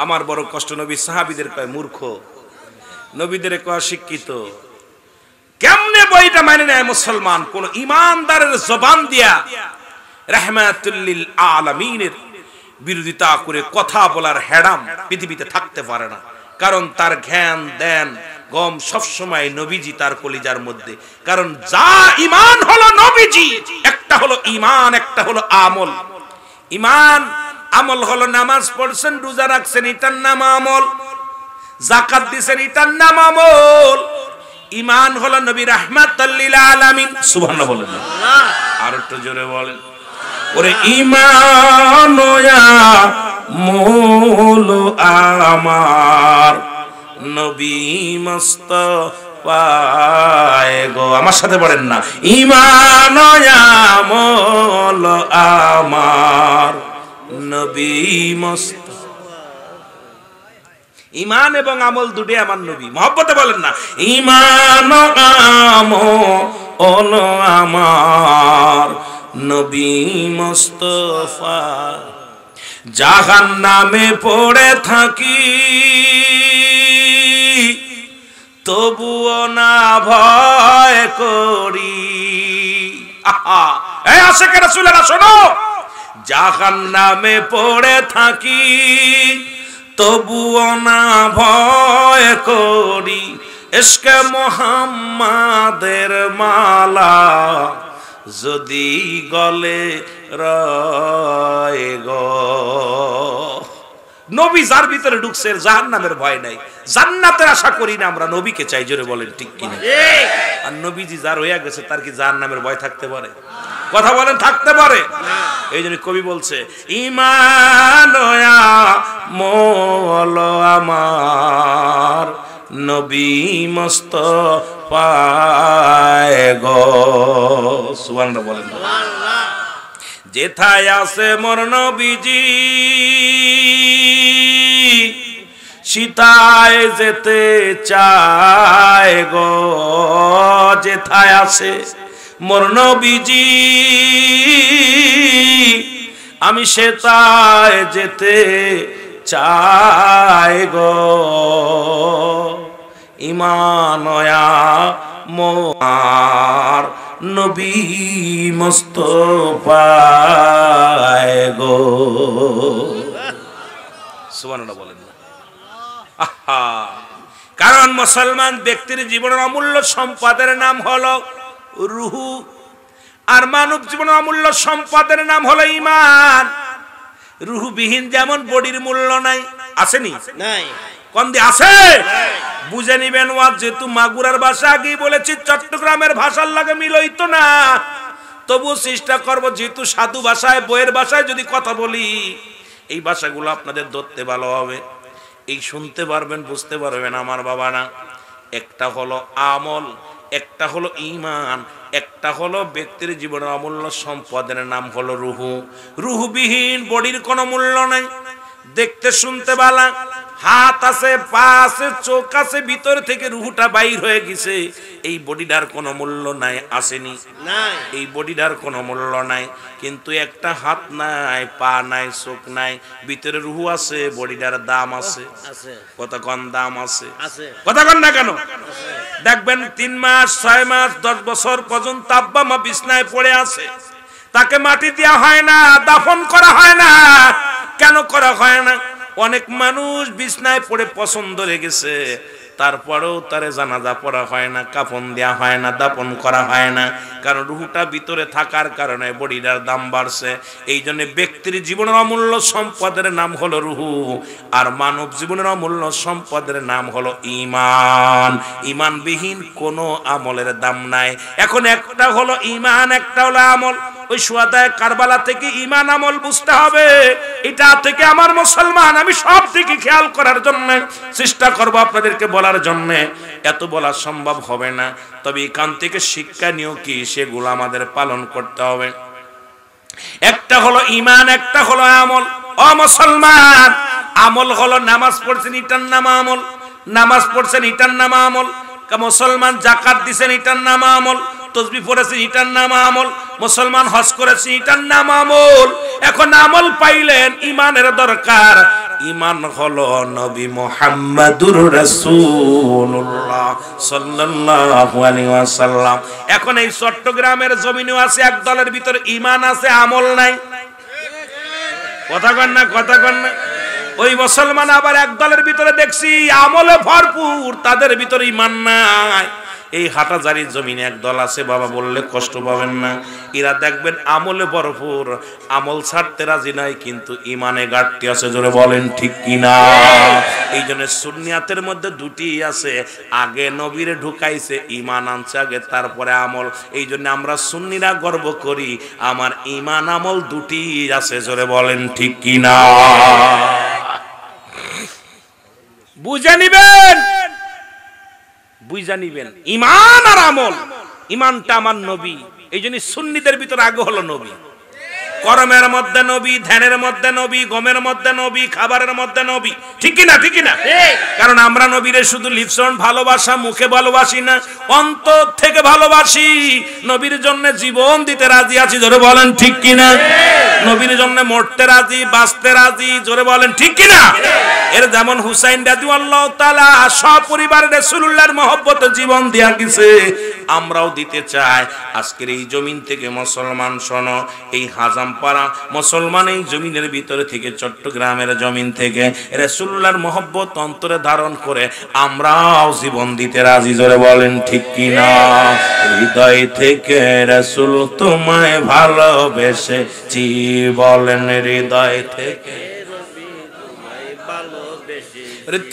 আমার বড় কষ্ট, নবী সাহাবীদের কয় মূর্খ, নবীদের কয় শিক্ষিত। কেমনে বইটা মানে নেয় মুসলমান? কোন ইমানদারের জবান দিয়া রাহমাতুল লিল আলামিনের বিরোধিতা করে কথা বলার হেডাম পৃথিবীতে থাকতে পারে না। কারণ তার জ্ঞান দেন গম সবসময় নবীজি তার কলিজার মধ্যে। কারণ যা ঈমান হলো নবীজি, একটা হলো ঈমান, একটা হলো আমল। ঈমান আমল হলো নামাজ পড়ছেন, রোজা রাখছেন, এটার নাম আমল। যাকাত দিবেন, এটার নাম আমল। ঈমান হলো নবী রাহমাতুল লিল আলামিন। সুবহানাল্লাহ বলেন না? আর একটু জোরে বলেন। ওরে ঈমান আমল আমার নবী মুস্তাফায়ে গো। আমার সাথে পড়েন না, ঈমান আমল আমার নবী মুস্তাফা। ঈমান এবং আমল দুটোই আমার নবী। মহব্বতে বলেন না, ঈমান আমল আমার নবী মুস্তাফা। জাহান্নামে পড়ে থাকি তবুও না ভয় করি। আহা, এই আশিকে রাসূলেরা শোনো, জাহান্নামে পড়ে থাকি তবুও না ভয় করি। ইশকে মুহাম্মাদের মালা যদি গলে রয় গো। নবী যার ভিতরে ঢুকছে জাহান্নামের ভয় নাই, জান্নাতের আশা করি না আমরা, নবীকে চাই। জোরে বলেন ঠিক কিনা? আর নবীজি যার হয়ে গেছে তার কি জাহান্নামের ভয় থাকতে পারে? কথা বলেন, থাকতে পারে? এই জন্য কবি বলছে ঈমান আমল আমার নবী মুস্তাফায়ে গো। সুবহানাল্লাহ বলেন। যেথায় আছে মোর নবীজি সীতায় যেতে চায় গো। যেথায় আছে মোর নবীজি আমি সেতায় যেতে চায় গো ইমানয়া মোর নবী মুস্তাফায় গো। সুবহানাল্লাহ বলেন না। আহা, কারণ মুসলমান ব্যক্তির জীবনের অমূল্য সম্পদের নাম হলো রূহ, আর মানব জীবনের অমূল্য সম্পদের নাম হলো ঈমান। রূহবিহীন যেমন বডির মূল্য নাই, আসেনি? নাই। কোন দিয়ে আছে? বুঝে নিবেন। ওয়াজ যেহেতু মাগুরার ভাষা আগেই বলেছি, চট্টগ্রামের ভাষার লাগে মিল হইতো না, তবুও চেষ্টা করব যেহেতু সাধু ভাষায় বইয়ের ভাষায় যদি কথা বলি, এই ভাষাগুলো আপনাদের ধরতে ভালো হবে, এই শুনতে পারবেন, বুঝতে পারবেন আমার বাবা না। একটা হলো আমল, একটা হলো ঈমান, একটা হলো ব্যক্তির জীবনের অমূল্য সম্পদের নাম হলো রূহ। রূহবিহীন বডির কোনো মূল্য নাই। দেখতে শুনতে ভালো, হাত আছে, পা আছে, চোখ আছে, ভিতর থেকে রূহটা বাইর হয়ে গেছে, এই বডিটার কোনো মূল্য নাই, আসেনি? নাই। এই বডিটার কোনো মূল্য নাই। কিন্তু একটা হাত নাই, পা নাই, চোখ নাই, ভিতরে রূহ আছে, বডিটার দাম আছে। কতক্ষণ দাম আছে? কতক্ষণ না কেন? দেখবেন 3 মাস, 6 মাস, 10 বছর পর্যন্ত আব্বা মা বিছনায় পড়ে আছে, তাকে মাটি দেওয়া হয় না, দাফন করা হয় না। কেন করা হয় না? অনেক মানুষ বিছনায় পড়ে পছন্দ লেগেছে, তারপরেও তারে জানাজা পড়া হয় না, কাফন দেওয়া হয় না, দাফন করা হয় না। কারণ রূহটা ভিতরে থাকার কারণে বডিটার দাম বাড়ছে। এই জন্য ব্যক্তির জীবনের অমূল্য সম্পদের নাম হলো রূহ, আর মানব জীবনের অমূল্য সম্পদের নাম হলো ঈমান। ঈমানবিহীন কোনো আমলের দাম নাই। এখন একটা হলো ঈমান, একটা হলো আমল। ওই শুহাদায়ে কারবালা থেকে ঈমান আমল বুঝতে হবে। এটা থেকে আমার মুসলমান, আমি সব দিকে খেয়াল করার জন্য চেষ্টা করব, আপনাদেরকে বলার জন্য। এত বলা সম্ভব হবে না, তবে এখান থেকে শিক্ষা নিও কি সেগুলো আমাদের পালন করতে হবে। একটা হলো ঈমান, একটা হলো আমল। ও মুসলমান, আমল হলো নামাজ পড়ছেন, এটার নাম আমল। নামাজ পড়ছেন, এটার নাম আমল। মুসলমান যাকাত দিছেন, এটার নাম আমল। তসবিহ পড়েছেন, এটার নাম আমল। মুসলমান হজ করেছেন, এটার নাম আমল। এখন আমল পাইলেন, ঈমানের দরকার। ঈমান হলো নবী মুহাম্মদুর রাসূলুল্লাহ সাল্লাল্লাহু আলাইহি ওয়াসাল্লাম। এখন এই চট্টগ্রামের জমিনেও আছে এক দলের ভিতর ঈমান আছে, আমল নাই। কথা কন না, কথা কন না। ওই মুসলমান আবার এক দলের ভিতরে দেখছি আমলে ভরপুর, তাদের ভিতরে ঈমান নাই। এই হাটাজারির জমিনে এক দল আছে, বাবা বললে কষ্ট পাবেন না, এরা দেখবেন আমলে ভরপুর, আমল ছাড়তে রাজি নাই, কিন্তু ঈমানে ঘাটতি আছে। জোরে বলেন ঠিক কিনা? এই জন্য সুন্নিয়াতের মধ্যে দুটি আছে, আগে নবীরে ঢুকাইছে, ঈমান আনছে আগে, তারপরে আমল। এই জন্য আমরা সুন্নিরা গর্ব করি, আমার ঈমান আমল দুটি আছে। জোরে বলেন ঠিক কিনা? বুঝে নিবেন, বুঝা নিবেন ঈমান আর আমল। ঈমানটা আমার নবী, এই জন্য সুন্নিদের ভিতরে আগে হলো নবী। কর্মের মধ্যে নবী, ধ্যানের মধ্যে নবী, গমের মধ্যে নবী, খাবারের মধ্যে নবী। ঠিক কি না? ঠিক কি না? কারণ আমরা নবীরে শুধু লিপসন ভালোবাসা, মুখে ভালোবাসি না, অন্তর থেকে ভালোবাসি। নবীর জন্য জীবন দিতে রাজি আছি। জোরে বলেন ঠিক কি না? নবীর জন্য মরতে রাজি, বাঁচতে রাজি। জোরে বলেন ঠিক কি না? এর যেমন হুসাইন রাদিয়াল্লাহু তাআলা সপরিবারে রাসূলুল্লাহর মহব্বতে জীবন দিয়া গেছে, আমরাও দিতে চাই। আজকের এই জমিন থেকে মুসলমান শোনো, এই হাজামপাড়া মুসলমান এই জমিনের ভিতরে থেকে, চট্টগ্রামের জমিন থেকে রাসূলুল্লাহর মহব্বত অন্তরে ধারণ করে আমরাও জীবন দিতে রাজি। জোরে বলেন ঠিক কি না? হৃদয় থেকে রাসূল তোমায় ভালোবেসেছি, বলেন হৃদয় থেকে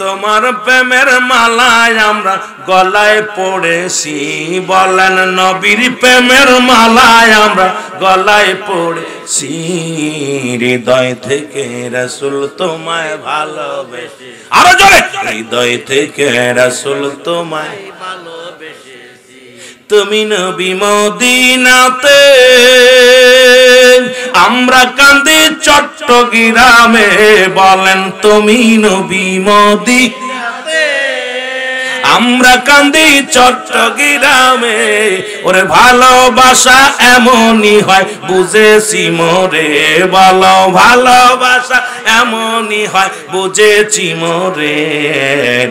তোমার প্রেমের মালায় আমরা গলায় পড়েছি, বলেন নবীর প্রেমের মালায় আমরা গলায় পড়েছি। হৃদয় থেকে রাসূল তোমায় ভালোবেসে, আরো জোরে, হৃদয় থেকে রাসূল তোমায় ভালোবেসেছি। তুমি নবী মদিনাতে, আমরা কান্দি চট্টগ্রামে, বলেন তুমি নবী মদিনাতে, আমরা কান্দি চট্টগ্রামে ওরে ভালোবাসা এমনই হয় বুঝেছি মোরে বলো ভালোবাসা এমনই হয় বুঝেছি মোরে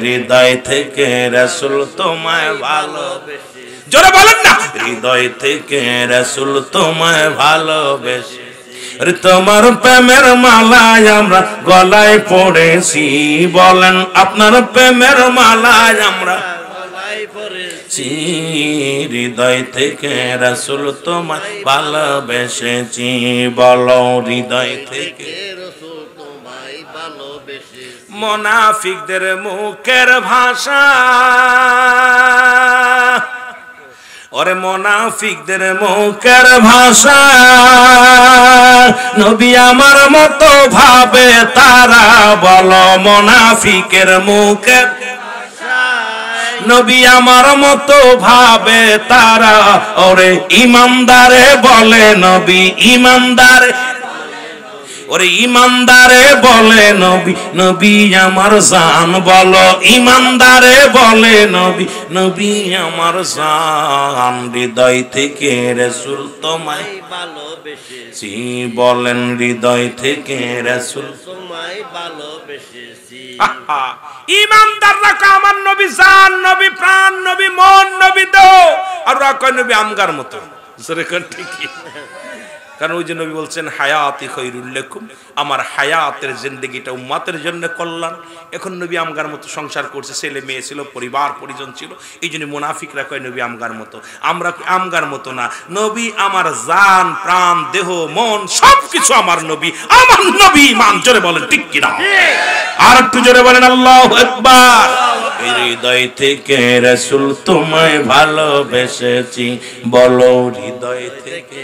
হৃদয় থেকে রাসূল তোমায় ভালোবেসে জোরে বলেন না হৃদয় থেকে রাসূল তোমায় ভালোবেসে তোমার প্রেমের মালায় আমরা গলায় পড়েছি বলেন আপনার প্রেমের মালায় আমরা গলায় পড়েছি হৃদয় থেকে রাসূল তোমায় ভালোবেসেছি বলো হৃদয় থেকে রাসূল তোমায় ভালোবেসেছি মুনাফিকদের মুখের ভাষা ওরে মুনাফিকদের মুখের ভাষা নবী আমার মতো ভাবে তারা বলো মুনাফিকের মুখের ভাষা নবী আমার মতো ভাবে তারা ওরে ইমানদারে বলে নবী ইমানদারে ওরে ইমানদারে বলে নবী নবী আমার জান বলো ইমানদারে বলে নবী নবী আমার জান হৃদয় থেকে রাসূল তোমায় ভালোবেসেছি বলেন হৃদয় থেকে রাসূল তোমায় ভালোবেসেছি ইমানদাররা আমার নবী জান নবী প্রাণ নবী মন নবী দেহ আর কয় নবী আমগার মতো জোরে কোন ঠিকই কারণ ওই যে নবী বলছেন হায়াতি খায়রুল লাকুম আমার হায়াতের জিন্দেগিটা উম্মতের জন্য কল্যাণ এখন নবী আমগার মতো সংসার করছে ছেলে মেয়ে ছিল পরিবার পরিজন ছিল এইজন্য মুনাফিকরা কয় নবী আমগার মতো আমরা আমগার মতো না নবী আমার জান প্রাণ দেহ মন সবকিছু আমার নবী ঈমান জোরে বলেন ঠিক কি না আর একটু জোরে বলেন আল্লাহু আকবার হৃদয় থেকে রাসূল তোমায় ভালোবেসেছি বলো হৃদয় থেকে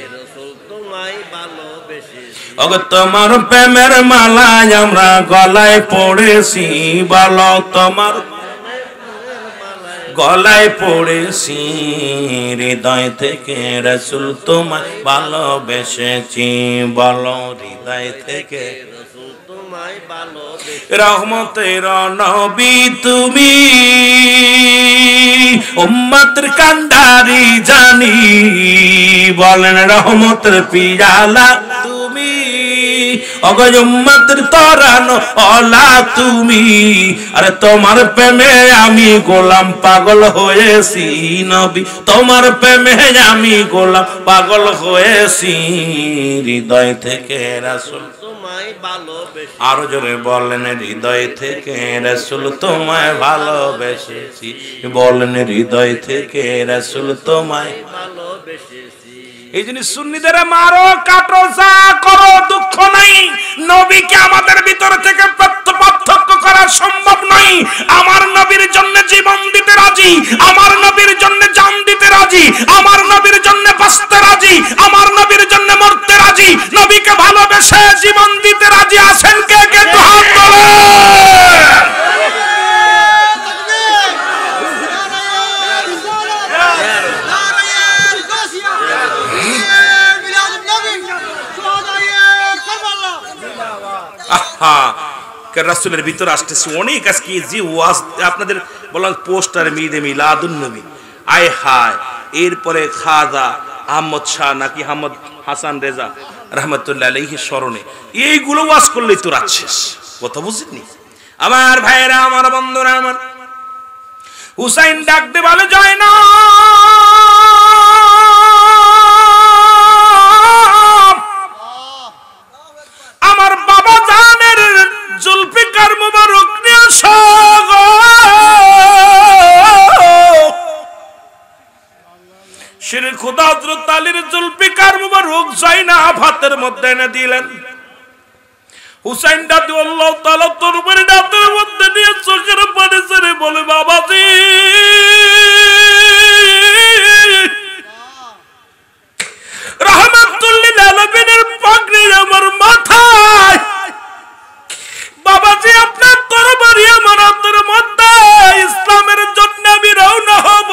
ওগো তোমার প্রেমের মালায় আমরা গলায় পড়েছি বলো তোমার গলায় পড়েছি হৃদয় থেকে রাসূল তোমায় ভালোবেসেছি বলো হৃদয় থেকে রাসূল তোমায় ভালোবেসেছি রহমতের নবী তুমি উম্মতের কান্ডারি জানি বলেন রহমতের পিয়ালা তুমি ওগো উম্মতের তরানো ওলা তুমি আরে তোমার প্রেমে আমি গোলাম পাগল হয়েছি নবী তোমার প্রেমে আমি গোলাম পাগল হয়েছি হৃদয় থেকে রাসূল তোমায় ভালোবেসেছি আরো জোরে বলেন হৃদয় থেকে রাসূল তোমায় ভালোবেসেছি বলেন হৃদয় থেকে রাসূল তোমায় ভালোবেসেছি এই জন্য সুন্নিদের মারো কাটো যা করো দুঃখ নাই নবীকে আমাদের ভিতর থেকে পার্থক্য করা সম্ভব নয় আমার নবীর জন্য জীবন দিতে রাজি আমার নবীর জন্য জান দিতে রাজি আমার নবীর জন্য বাঁচতে রাজি আমার নবীর জন্য মরতে রাজি নবীকে ভালোবেসে জীবন দিতে রাজি আছেন কে কে তো হাত তোলেন রাসূলের ভিতরে আসতেছে অনেক আজকে জি ওয়াজ আপনাদের বললাম পোস্টার মিদে মিলাদুন নবী আয় হায় এরপরে খাজা আহমদ শাহ নাকি আহমদ হাসান রেজা রাহমাতুল্লাহ আলাইহি স্মরণে এইগুলো ওয়াজ করলেই তো রাত শেষ কথা বুঝিনি আমার ভাইয়েরা আমার বন্ধুরা আমার হুসাইন ডাকতে বলে যায় না আমার বাবা জানের জুলফিকার মুবারক নিয়ে আসো শিরে খোদা হযরত আলীর জুলফিকার মুবারক যায়নাব হাতের মধ্যে এনে দিলেন হুসাইন রাদিয়াল্লাহু তাআলা তরবারি হাতের মধ্যে নিয়ে চোখের পানি ছেড়ে বলে বাবাজি রাহমাতুল লিল আলামিনের পাগড়ি আমার মাথায় বাবাজি আপনার তরবারি আমার হাতের মধ্যে ইসলামের জন্য আমি রওনা হব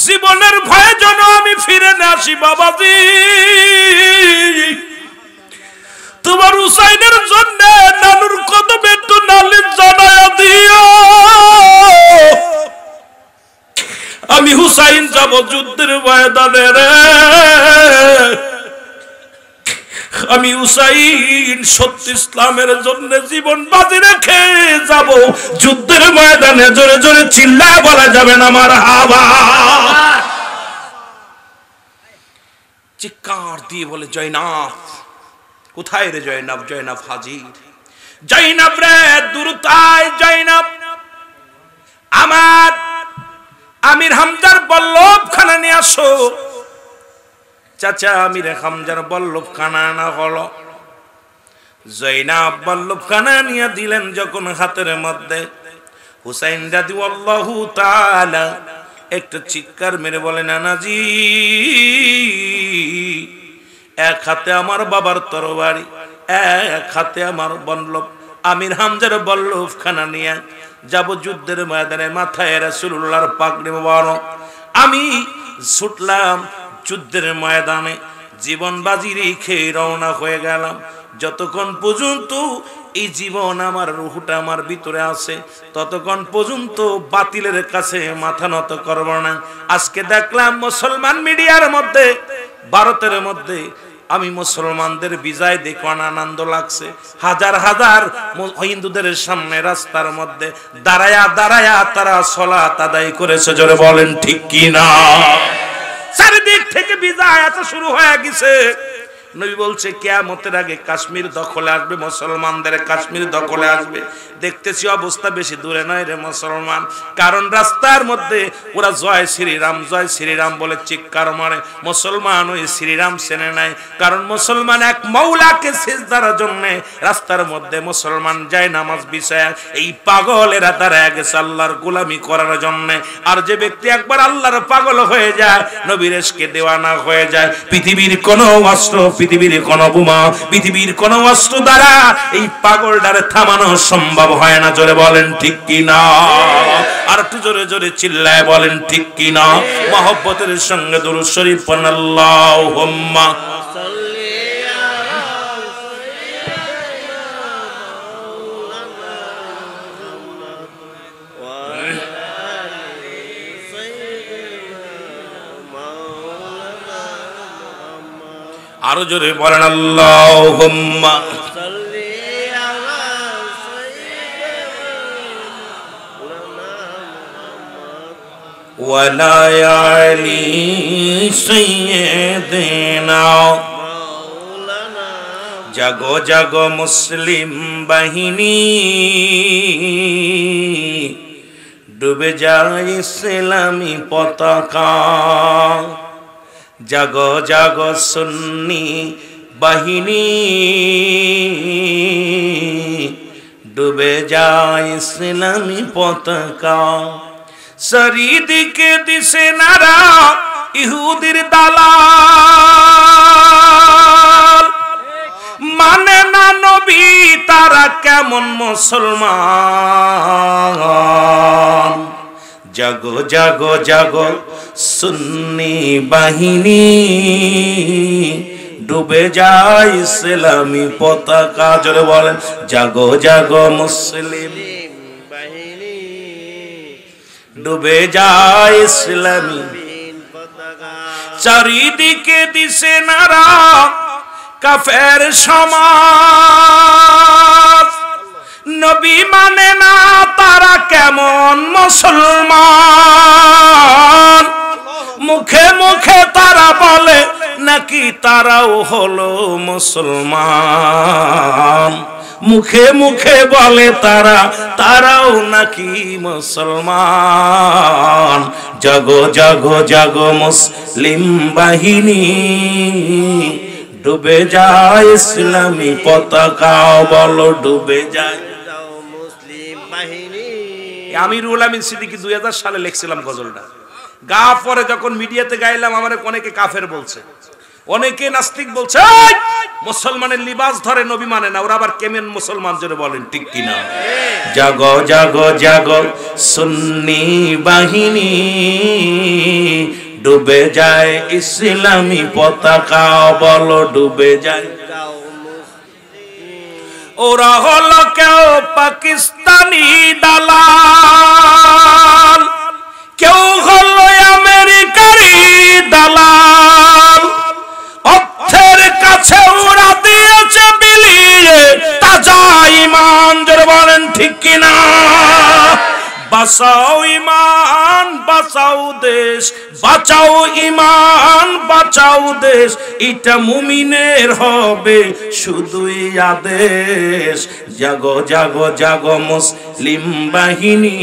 জীবনের ভয়ে যেন আমি ফিরে না আসি বাবাজি তোমার হুসাইনের জন্য নানুর কদমে একটু নালিশ জানায়া দিও হুসাইন যাব যুদ্ধের ময়দানে রে, আমি হুসাইন সত্য ইসলামের জন্য জীবন বাজি রেখে যাব যুদ্ধের ময়দানে। জোরে জোরে চিল্লায় বলা যাবে না মারহাবা। চিৎকার দিয়ে বলে জয়নাব কোথায় রে জয়নাব? জয়নাব হাজির। জয়নাব রে দুরতায় জয়নাব, আমার আমির হামজার বল্লভখানা নিয়ে আসো। চাচা আমির হামজার বল্লভখানা না হলো। জয়নাব বল্লভখানা নিয়ে দিলেন যখন হাতের মধ্যে, হুসাইন রাদিয়াল্লাহু তাআলা একটা চিৎকার মেরে বলে নানাজি, এক হাতে আমার বাবার তরবারি, এক হাতে আমার বল্লভ, আমির হামজার বল্লভখানা নিয়ে যাব যুদ্ধের ময়দানে। মাথায় রাসূলুল্লাহর পাগড়ি মোবারক, আমি ছুটলাম যুদ্ধের ময়দানে, জীবন বাজি রেখে রওনা হয়ে গেলাম। যতক্ষণ পর্যন্ত এই জীবন আমার রুহটা আমার ভিতরে আছে ততক্ষণ পর্যন্ত বাতিলের কাছে মাথা নত করব না। আজকে দেখলাম মুসলমান মিডিয়ার মধ্যে, ভারতের মধ্যে আমি মুসলমানদের বিজয় দেখে আনন্দ লাগছে। হাজার হাজার হিন্দুদের সামনে রাস্তার মধ্যে দাঁড়ায়া দাঁড়ায়া তারা সালাত আদায় করেছে। জোরে বলেন ঠিক কি না? চারিদিক থেকে বিজয় আসা শুরু হয়ে গেছে। নবী বলছে কিয়ামতের আগে কাশ্মীর দখলে আসবে, মুসলমানদের কাশ্মীর দখলে আসবে। দেখতেছি অবস্থা বেশি দূরে নয় রে মুসলমান, কারণ রাস্তার মধ্যে ওরা জয় শ্রীরাম বলে চিৎকার মারে। মুসলমান ওই শ্রীরাম চেনে নাই, কারণ মুসলমান এক মৌলাকে সিজদার জন্য রাস্তার মধ্যে মুসলমান যায় নামাজ বিছায়। এই পাগলেরা তারা গেছে আল্লাহর গোলামি করার জন্য। আর যে ব্যক্তি একবার আল্লাহর পাগল হয়ে যায়, নবীর ইশকে দেওয়ানা হয়ে যায়, পৃথিবীর কোনো অস্ত্র, পৃথিবীর কোন বোমা, পৃথিবীর কোন অস্ত্র দ্বারা এই পাগলটারে থামানো সম্ভব হয় না। জোরে বলেন ঠিক কি না? আর একটু জোরে জোরে চিল্লায় বলেন ঠিক কি না? মহব্বতের সঙ্গে দুরূদ শরীফ পড়েন আল্লাহুম্মা আরো জোরে বলেন আল্লাহুম্মা সাল্লি আলা সাইয়্যিদিনা ওয়া লা আলি সাইয়্যিদিনা মাওলানা। জাগো জাগো মুসলিম বাহিনী, ডুবে যায় ইসলামী পতাকা। জাগো জাগো সুন্নি বাহিনী, ডুবে যায় ইসলামী পতাকা। চারিদিকে দিশে নারা ইহুদির দালাল, মানে না নবী তারা কেমন মুসলমান। জাগো জাগো জাগো সুন্নি বাহিনী, ডুবে যায় ইসলামী পতাকা। জোরে বলেন জাগো জাগো মুসলিম বাহিনী, ডুবে যায় ইসলামী পতাকা। চারিদিকে দিশে নারা কাফের সমাজ, নবী মানে না তারা কেমন মুসলমান। মুখে মুখে তারা বলে নাকি তারাও হলো মুসলমান, মুখে মুখে বলে তারাও নাকি মুসলমান। জাগো জাগো জাগো মুসলিম বাহিনী, ডুবে যায় ইসলামী পতাকা। বলো ডুবে যায় মুসলিম বাহিনী। আমিরুল আমিন সিদ্দিকী 2000 সালে লিখছিলাম গজলটা। গা পরে যখন মিডিয়াতে গাইলাম আমার অনেকে কাফের বলছে, অনেকে নাস্তিক বলছে, মুসলমানের লিবাস ধরে নবী মানে না। ওরা আবার কেমন মুসলমান জোরে বলেন ঠিক কিনা? জাগো জাগো জাগো সুন্নি বাহিনী, ডুবে যায় ইসলামী পতাকা। বলো ডুবে যায়। ওরা হলো কেউ পাকিস্তানি দালাল, কেউ হলো আমেরিকা দালাল, অর্থের কাছে ওরা দিয়েছে বিলিয়ে তাজা ঈমান। জোরে বলেন ঠিক কিনা? বাঁচাও ঈমান, বাঁচাও দেশ, বাঁচাও ঈমান, বাঁচাও দেশ, এটা মুমিনের হবে শুধুই আদেশ। জাগো জাগো জাগো মুসলিম বাহিনী,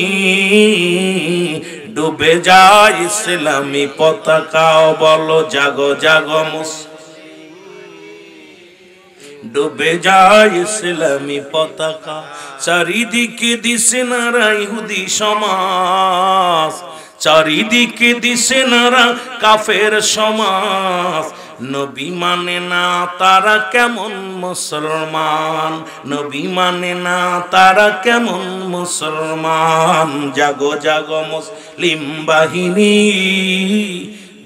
ডুবে যায় ইসলামী পতাকা। বলো জাগো জাগো ডুবে যায় ইসলামী পতাকা। চারিদিকে দিশেনারা ইহুদি সমাজ, চারিদিকে দিশেনারা কাফের সমাজ। নবী মানে না তারা কেমন মুসলমান, নবী মানে না তারা কেমন মুসলমান। জাগো জাগো মুসলিম বাহিনী,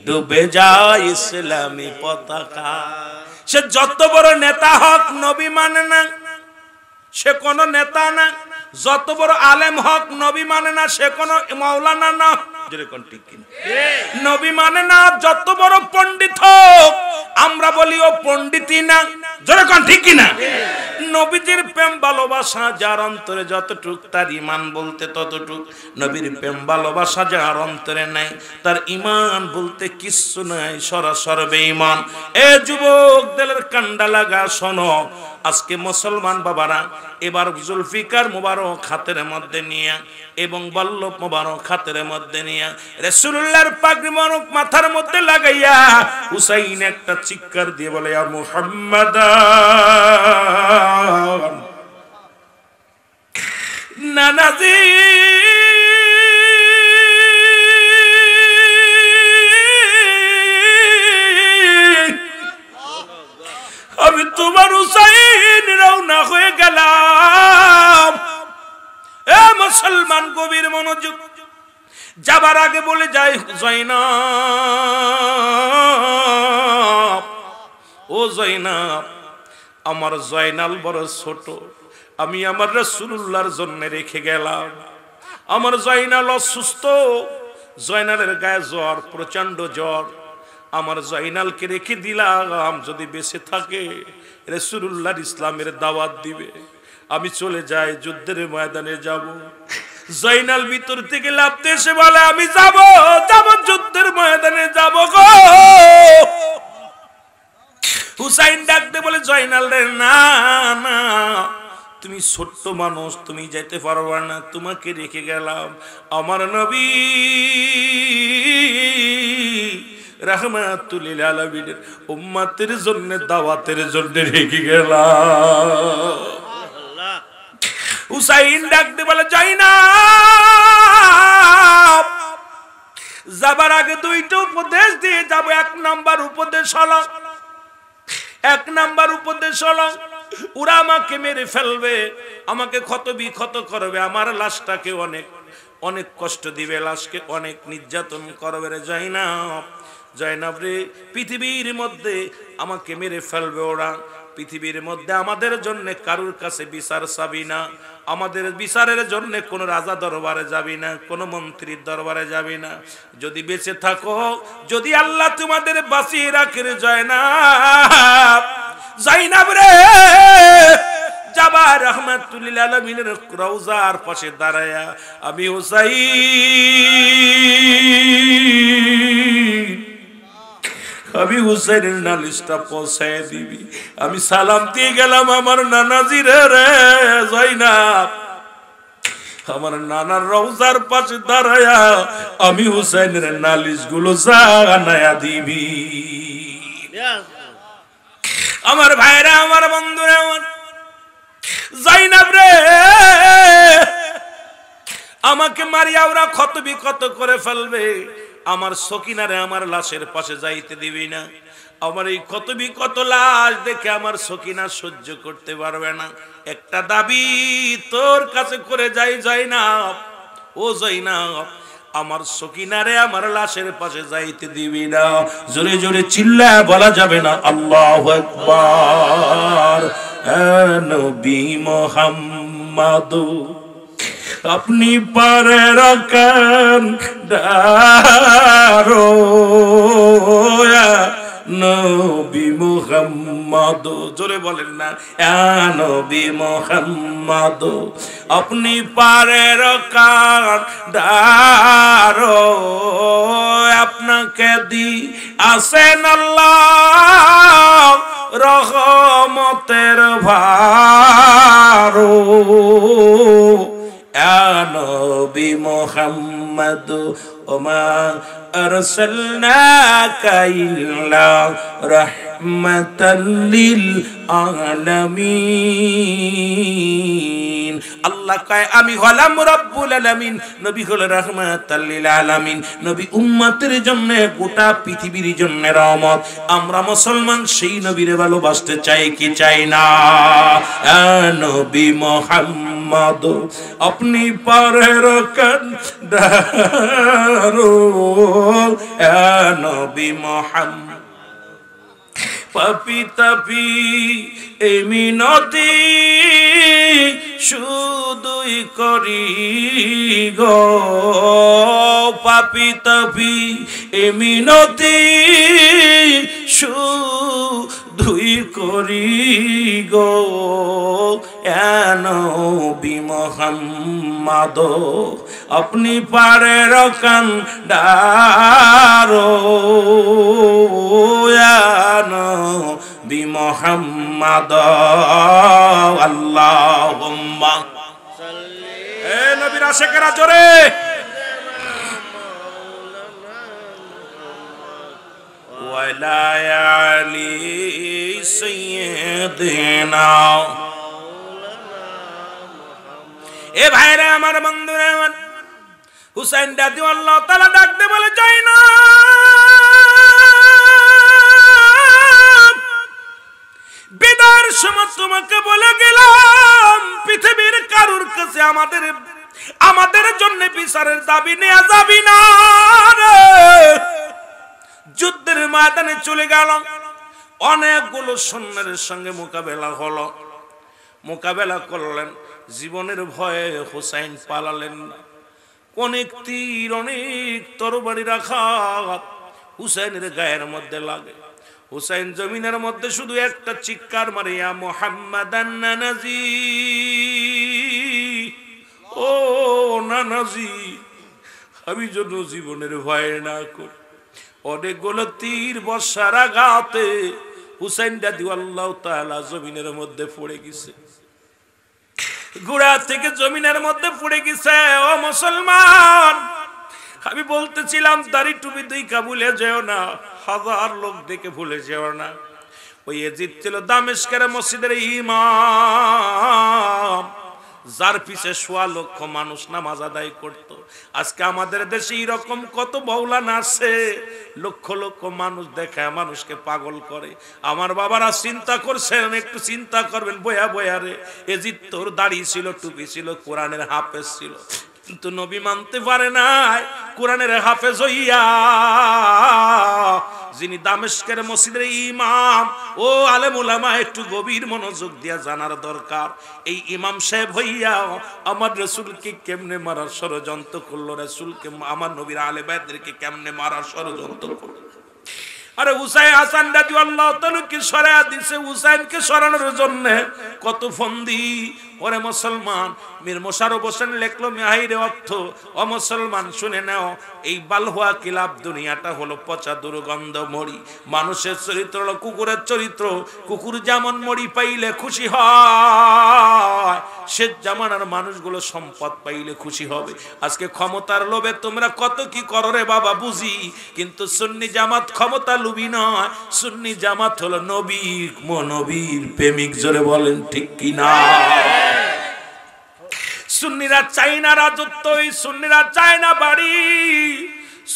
ডুবে যায় ইসলামী পতাকা। সে যত বড় নেতা হক নবী মানে না, সে কোন নেতা না। যত বড় আলেম হক নবী মানে না, সে কোন মাওলানা না। নবী মানে না। যত বড় পণ্ডিত হোক আমরা বলি ও পণ্ডিতই না। জোরে কোন ঠিক কিনা? নবীজির প্রেম ভালোবাসা যার অন্তরে যতটুক, তার ঈমান বলতে ততটুক। নবীর প্রেম ভালোবাসা যার অন্তরে নাই, তার ঈমান বলতে কিচ্ছু নাই, সরাসর বেঈমান। এ যুবক দিলের কান্ডা লাগা শোনো, আজকে মুসলমান বাবারা এবার জুলফিকার মুবারক হাতের মধ্যে নিয়ে এবং বল্লভ মুবারক হাতের মধ্যে নিয়ে রাসূলুল্লাহর পাগড়ি মুবারক মাথার মধ্যে লাগাইয়া হুসাইন একটা চিৎকার দিয়ে বলে, ইয়া মুহাম্মাদ নানাজি আমি তোমার হুসাইন রওনা হয়ে গেলাম। এ মুসলমান গভীর মনোযোগ। যাবার আগে বলে যাই, জয়নাব, ও জয়নাব, আমার জয়নাল বড় ছোট, আমি আমার রাসূলুল্লাহর জন্য রেখে গেলাম। আমার জয়নাল অসুস্থ, জয়নালের গায়ে জ্বর, প্রচন্ড জ্বর। আমার জয়নালকে রেখে দিলাম, যদি বেঁচে থাকে রাসূলুল্লাহর ইসলামের দাওয়াত দিবে। আমি চলে যাই, যুদ্ধের ময়দানে যাব। জয়নাল ভিতর থেকে লাফতে এসে বলে, আমি যাব যাব, যুদ্ধের ময়দানে যাব গো। হুসাইন ডাকতে বলে, জয়নাল রে না না, তুমি ছোট্ট মানুষ, তুমি যেতে পারবা না, তোমাকে রেখে গেলাম। আমার নবী রাহমাতুল লিল আলামিনের উম্মতের জন্য, দাওয়াতের জন্য রেখে গেলাম। হুসাইন ডাকতে বলে, জয়নাব, যাবার আগে দুইটা উপদেশ দিয়ে যাব। এক নাম্বার উপদেশ হলো, এক নাম্বার উপদেশ হলো, ওরা আমাকে মেরে ফেলবে, আমাকে ক্ষত বিক্ষত করবে, আমার লাশটাকে অনেক অনেক কষ্ট দিবে, লাশকে অনেক নির্যাতন করবে। রে জয়নাব, জয়নাব রে, পৃথিবীর মধ্যে আমাকে মেরে ফেলবে ওরা। পৃথিবীর মধ্যে আমাদের জন্য কারুর কাছে বিচার চাবি না, আমাদের বিচারের জন্য কোনো রাজা দরবারে যাবি না, কোনো মন্ত্রীর দরবারে যাবি না। যদি বেঁচে থাকো, যদি আল্লাহ তোমাদের বাঁচিয়ে রাখে, জয়নাব, জয়নাব রে, যাবা রাহমাতুল লিল আলামিনের রওজার পাশে দাঁড়ায়া আমি হুসাইন, আমি হুসাইনের নালিশটা পৌঁছায় দিবি। আমি সালাম দিয়ে গেলাম আমার নানাজির রে জয়নাব, আমার নানার রওজার পাশে দাঁড়ায়া আমি হুসাইনের নালিশ গুলো জানায়া দিবি। আমার ভাইরা, আমার বন্ধুরা, আমার জয়নাব রে, আমাকে মারিয়া ওরা ক্ষত বিক্ষত করে ফেলবে, আমার সকিনারে আমার লাশের পাশে যাইতে দিবি না। আমার এই ক্ষত বিক্ষত লাশ দেখে আমার সকিনা সহ্য করতে পারবে না। একটা দাবি তোর কাছে করে যাই জয়নাব, ও জয়নাব, আমার সকিনারে আমার লাশের পাশে যাইতে দিবি না। জোরে জোরে চিল্লায় বলা যাবে না আল্লাহু আকবার। নবী মুহাম্মদ আপনি পারে রাখেন দারো নবী মুহাম্মদ, জোরে বলেন না নবী মুহাম্মদ, আপনি পারে রাখেন দারো আপনাকে দি আসেন আল্লাহ রহমতের ভারো নবী মুহাম্মদ ওমা আরসালনাকা ইল্লা রাহমাতাল লিল আলামিন। আল্লাহ কয় আমি হলাম রব্বুল আলামিন, নবী হলো রাহমাতাল লিল আলামিন। নবী উম্মতের জন্য, গোটা পৃথিবীর জন্য রহমত। আমরা মুসলমান সেই নবীরে ভালোবাসতে চাই কি চাই না? নবী মুহাম্মদ আপনি পারে রাখেন দারো নবী মুহাম্মদ। পাপি তাপি এই মিনতি শুধুই করি গো, পাপি তাপি এই মিনতি শুধুই করি গো নবী মুহাম্মদ আপনি পারে রাখেন দারো নবী মুহাম্মদ। আল্লাহুম্মা এ নবীর আশিকেরা জোরে ওয়ালা আলি সাইয়্যিদিনা। এ ভাইরা আমার, বন্ধুরা আমার, হুসাইন রাদিয়াল্লাহু তাআলা ডাকতে বলে যাই না বিদায়ের সময় তোমাকে বলে গেলাম পৃথিবীর কারুর কাছে আমাদের জন্য বিচারের দাবি নেওয়া যাবি না। যুদ্ধের ময়দানে চলে গেল, অনেকগুলো সৈন্যের সঙ্গে মোকাবেলা হলো, মোকাবেলা করলেন। জীবনের ভয়ে হুসাইন পালালেন না। অনেক তীর, অনেক তরবারি রাখা হুসাইনের গায়ের মধ্যে লাগে। হুসাইন জমিনের মধ্যে শুধু একটা চিৎকার মারে, ইয়া মুহাম্মাদান নানাজি, ও নানাজি, আমি যেন জীবনের ভয়ে না করি। অনেকগুলো তীর বর্ষার আঘাতে হুসাইন রাদিয়াল্লাহু তাআলা জমিনের মধ্যে পড়ে গেছে, গোড়া থেকে জমিনের মধ্যে পড়ে গেছে। ও মুসলমান, আমি বলতেছিলাম দাড়ি টুপি দুইকা ভুলে যেও না, হাজার লোক দেখে ভুলে যেও না। ওই ইয়াজিদ ছিল দামেস্কের মসজিদের ইমাম, যার পিছে 1.25 লক্ষ মানুষ নামাজ আদায় করত। আজকে আমাদের দেশে এরকম কত মাওলানা আছে, লক্ষ লক্ষ মানুষ দেখে মানুষকে পাগল করে। আমার বাবারা চিন্তা করছেন, একটু চিন্তা করবেন বয়া বয়া রে। ইয়াজিদ তোর দাড়ি ছিল, টুপি ছিল, কোরআনের হাফেজ ছিল, কিন্তু নবী মানতে পারে নাই। কোরআনের হাফেজ হইয়া যিনি দামেস্কের মসজিদের ইমাম, ও আলেম উলামা একটু গভীর মনোযোগ দিয়া জানার দরকার। এই ইমাম সাহেব হইয়া আমার রাসূলকে কেমনে মারার ষড়যন্ত্র করলো, রাসূলকে আমার নবীর আলে বাইতদেরকে কেমনে মারার ষড়যন্ত্র করলো। আরে হুসাইন হাসান রাদিয়াল্লাহু তাআলা কি সরায়া দিছে, হুসাইনকে সরানোর জন্য কত ফন্দি। ওরে মুসলমান, মীর মোশাররফ হোসেন লিখলো মেহাইরে অর্থ, ও মুসলমান শুনে নাও, এই বালহুয়া কিলাব দুনিয়াটা হলো পচা দুর্গন্ধ মরি। মানুষের চরিত্র হলো কুকুরের চরিত্র। কুকুর যেমন মরি পাইলে খুশি হয়, সে জামানার মানুষগুলো সম্পদ পাইলে খুশি হবে। আজকে ক্ষমতার লোভে তোমরা কত কি করো রে বাবা বুঝি, কিন্তু সুন্নি জামাত ক্ষমতা লুবি নয়, সুন্নি জামাত হলো নবীর প্রেমিক। জোরে বলেন ঠিক কি না? সুন্নিরা চায় না রাজত্ব, সুন্নিরা চায় না বাড়ি,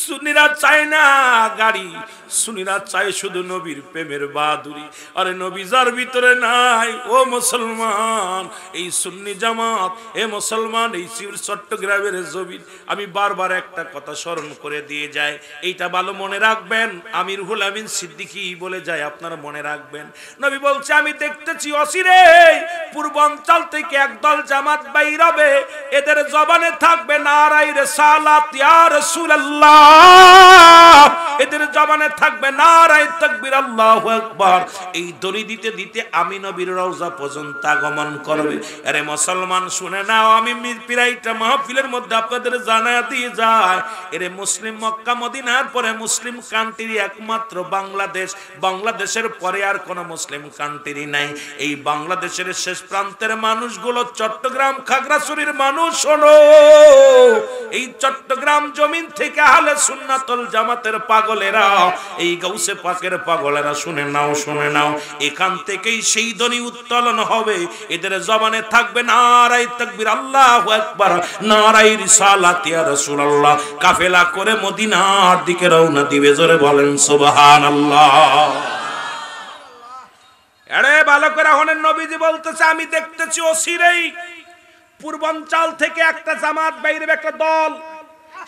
সুন্নিরা চায় না গাড়ি, সুন্নিরা চায় শুধু নবীর প্রেমের বাহাদুরি। আরে নবী যার ভিতরে নাই ও মুসলমান, এই সুন্নি জামাত, এ মুসলমান, এই চট্টগ্রামের জমিন। আমি বারবার একটা কথা স্মরণ করে দিয়ে যাই, এইটা ভালো মনে রাখবেন। আমির রুহুল আমিন সিদ্দিকী বলে যায়, আপনারা মনে রাখবেন। নবী বলছে, আমি দেখতেছি অচিরে পূর্বাঞ্চল থেকে একদল জামাত বাইর হবে, এদের জবানে থাকবে নারায়ে রিসালাত ইয়া রাসূলুল্লাহ, এদের জবানে থাকবে নারায়ে তাকবীর আল্লাহু আকবার। এই দড়ি দিতে দিতে আমি নবীর রওজা পর্যন্ত আগমন করবে। আরে মুসলমান শুনে নাও, আমি পিরাইটা মাহফিলের মধ্যে আপনাদের জানায়া দিয়ে যায়, এরে মুসলিম মক্কা মদিনার পরে মুসলিম কান্ট্রি একমাত্র বাংলাদেশ, বাংলাদেশের পরে আর কোন মুসলিম কান্ট্রি নাই। এই বাংলাদেশের শেষ প্রান্তের মানুষগুলো চট্টগ্রাম খাগড়াছড়ির মানুষ। শোনো, এই চট্টগ্রাম জমিন থেকে আহলে সুন্নাতুল জামাতের পাগলেরা, এই গাউসে পাকের পাগলেরা, শুনে নাও, শুনে নাও, এখান থেকেই সেই ধ্বনি উত্তোলন হবে। এদের জবানে থাকবে নারায়ে তাকবীর আল্লাহু আকবার, নারায়ে রিসালাত ইয়া রাসূলুল্লাহ। কাফেলা করে মদিনার দিকে রওনা দিবে। জোরে বলেন সুবহানাল্লাহ। আরে ভালো করে হলেন, নবীজি বলতেছে, আমি দেখতেছি অচিরেই পূর্বাঞ্চল থেকে একটা জামাত বাইরে, একটা দল,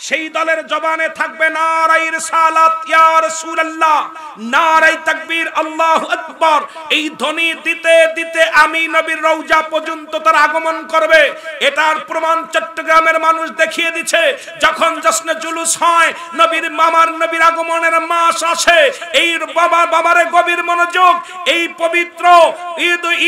সেই দলের জবানে থাকবে নারায়ে রিসালাত ইয়া রাসূলুল্লাহ, নারায়ে তাকবীর আল্লাহু আকবার। এই ধ্বনি দিতে দিতে আমি নবীর রওজা পর্যন্ত তার আগমন করবে। এটার প্রমাণ চট্টগ্রামের মানুষ দেখিয়ে দিচ্ছে। যখন জশ্নে জুলুস হয়, নবীর মামার নবীর আগমনের মাস আসে, এই বাবারে গভীর মনোযোগ, এই পবিত্র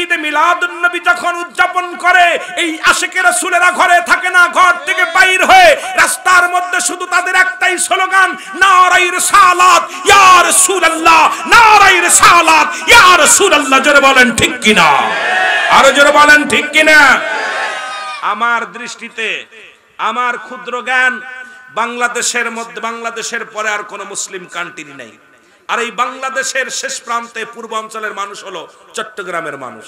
ঈদ মিলাদুন নবী যখন উদযাপন করে, এই আশিকে রাসূলেরা ঘরে থাকে না, ঘর থেকে বাইর হয়ে রাস্তার মধ্যে শুধু তাদের একটাই স্লোগান, নারায়ে রিসালাত ইয়া রাসূলুল্লাহ, নারায়ে রিসালাত ইয়া রাসূলুল্লাহ। জোরে বলেন ঠিক কিনা, আরো জোরে বলেন ঠিক কিনা। আমার দৃষ্টিতে, আমার ক্ষুদ্র জ্ঞান, বাংলাদেশের মধ্যে, বাংলাদেশের পরে আর কোন মুসলিম কান্ট্রি নাই। আর এই বাংলাদেশের শেষ প্রান্তে পূর্বাঞ্চলের মানুষ হলো চট্টগ্রামের মানুষ।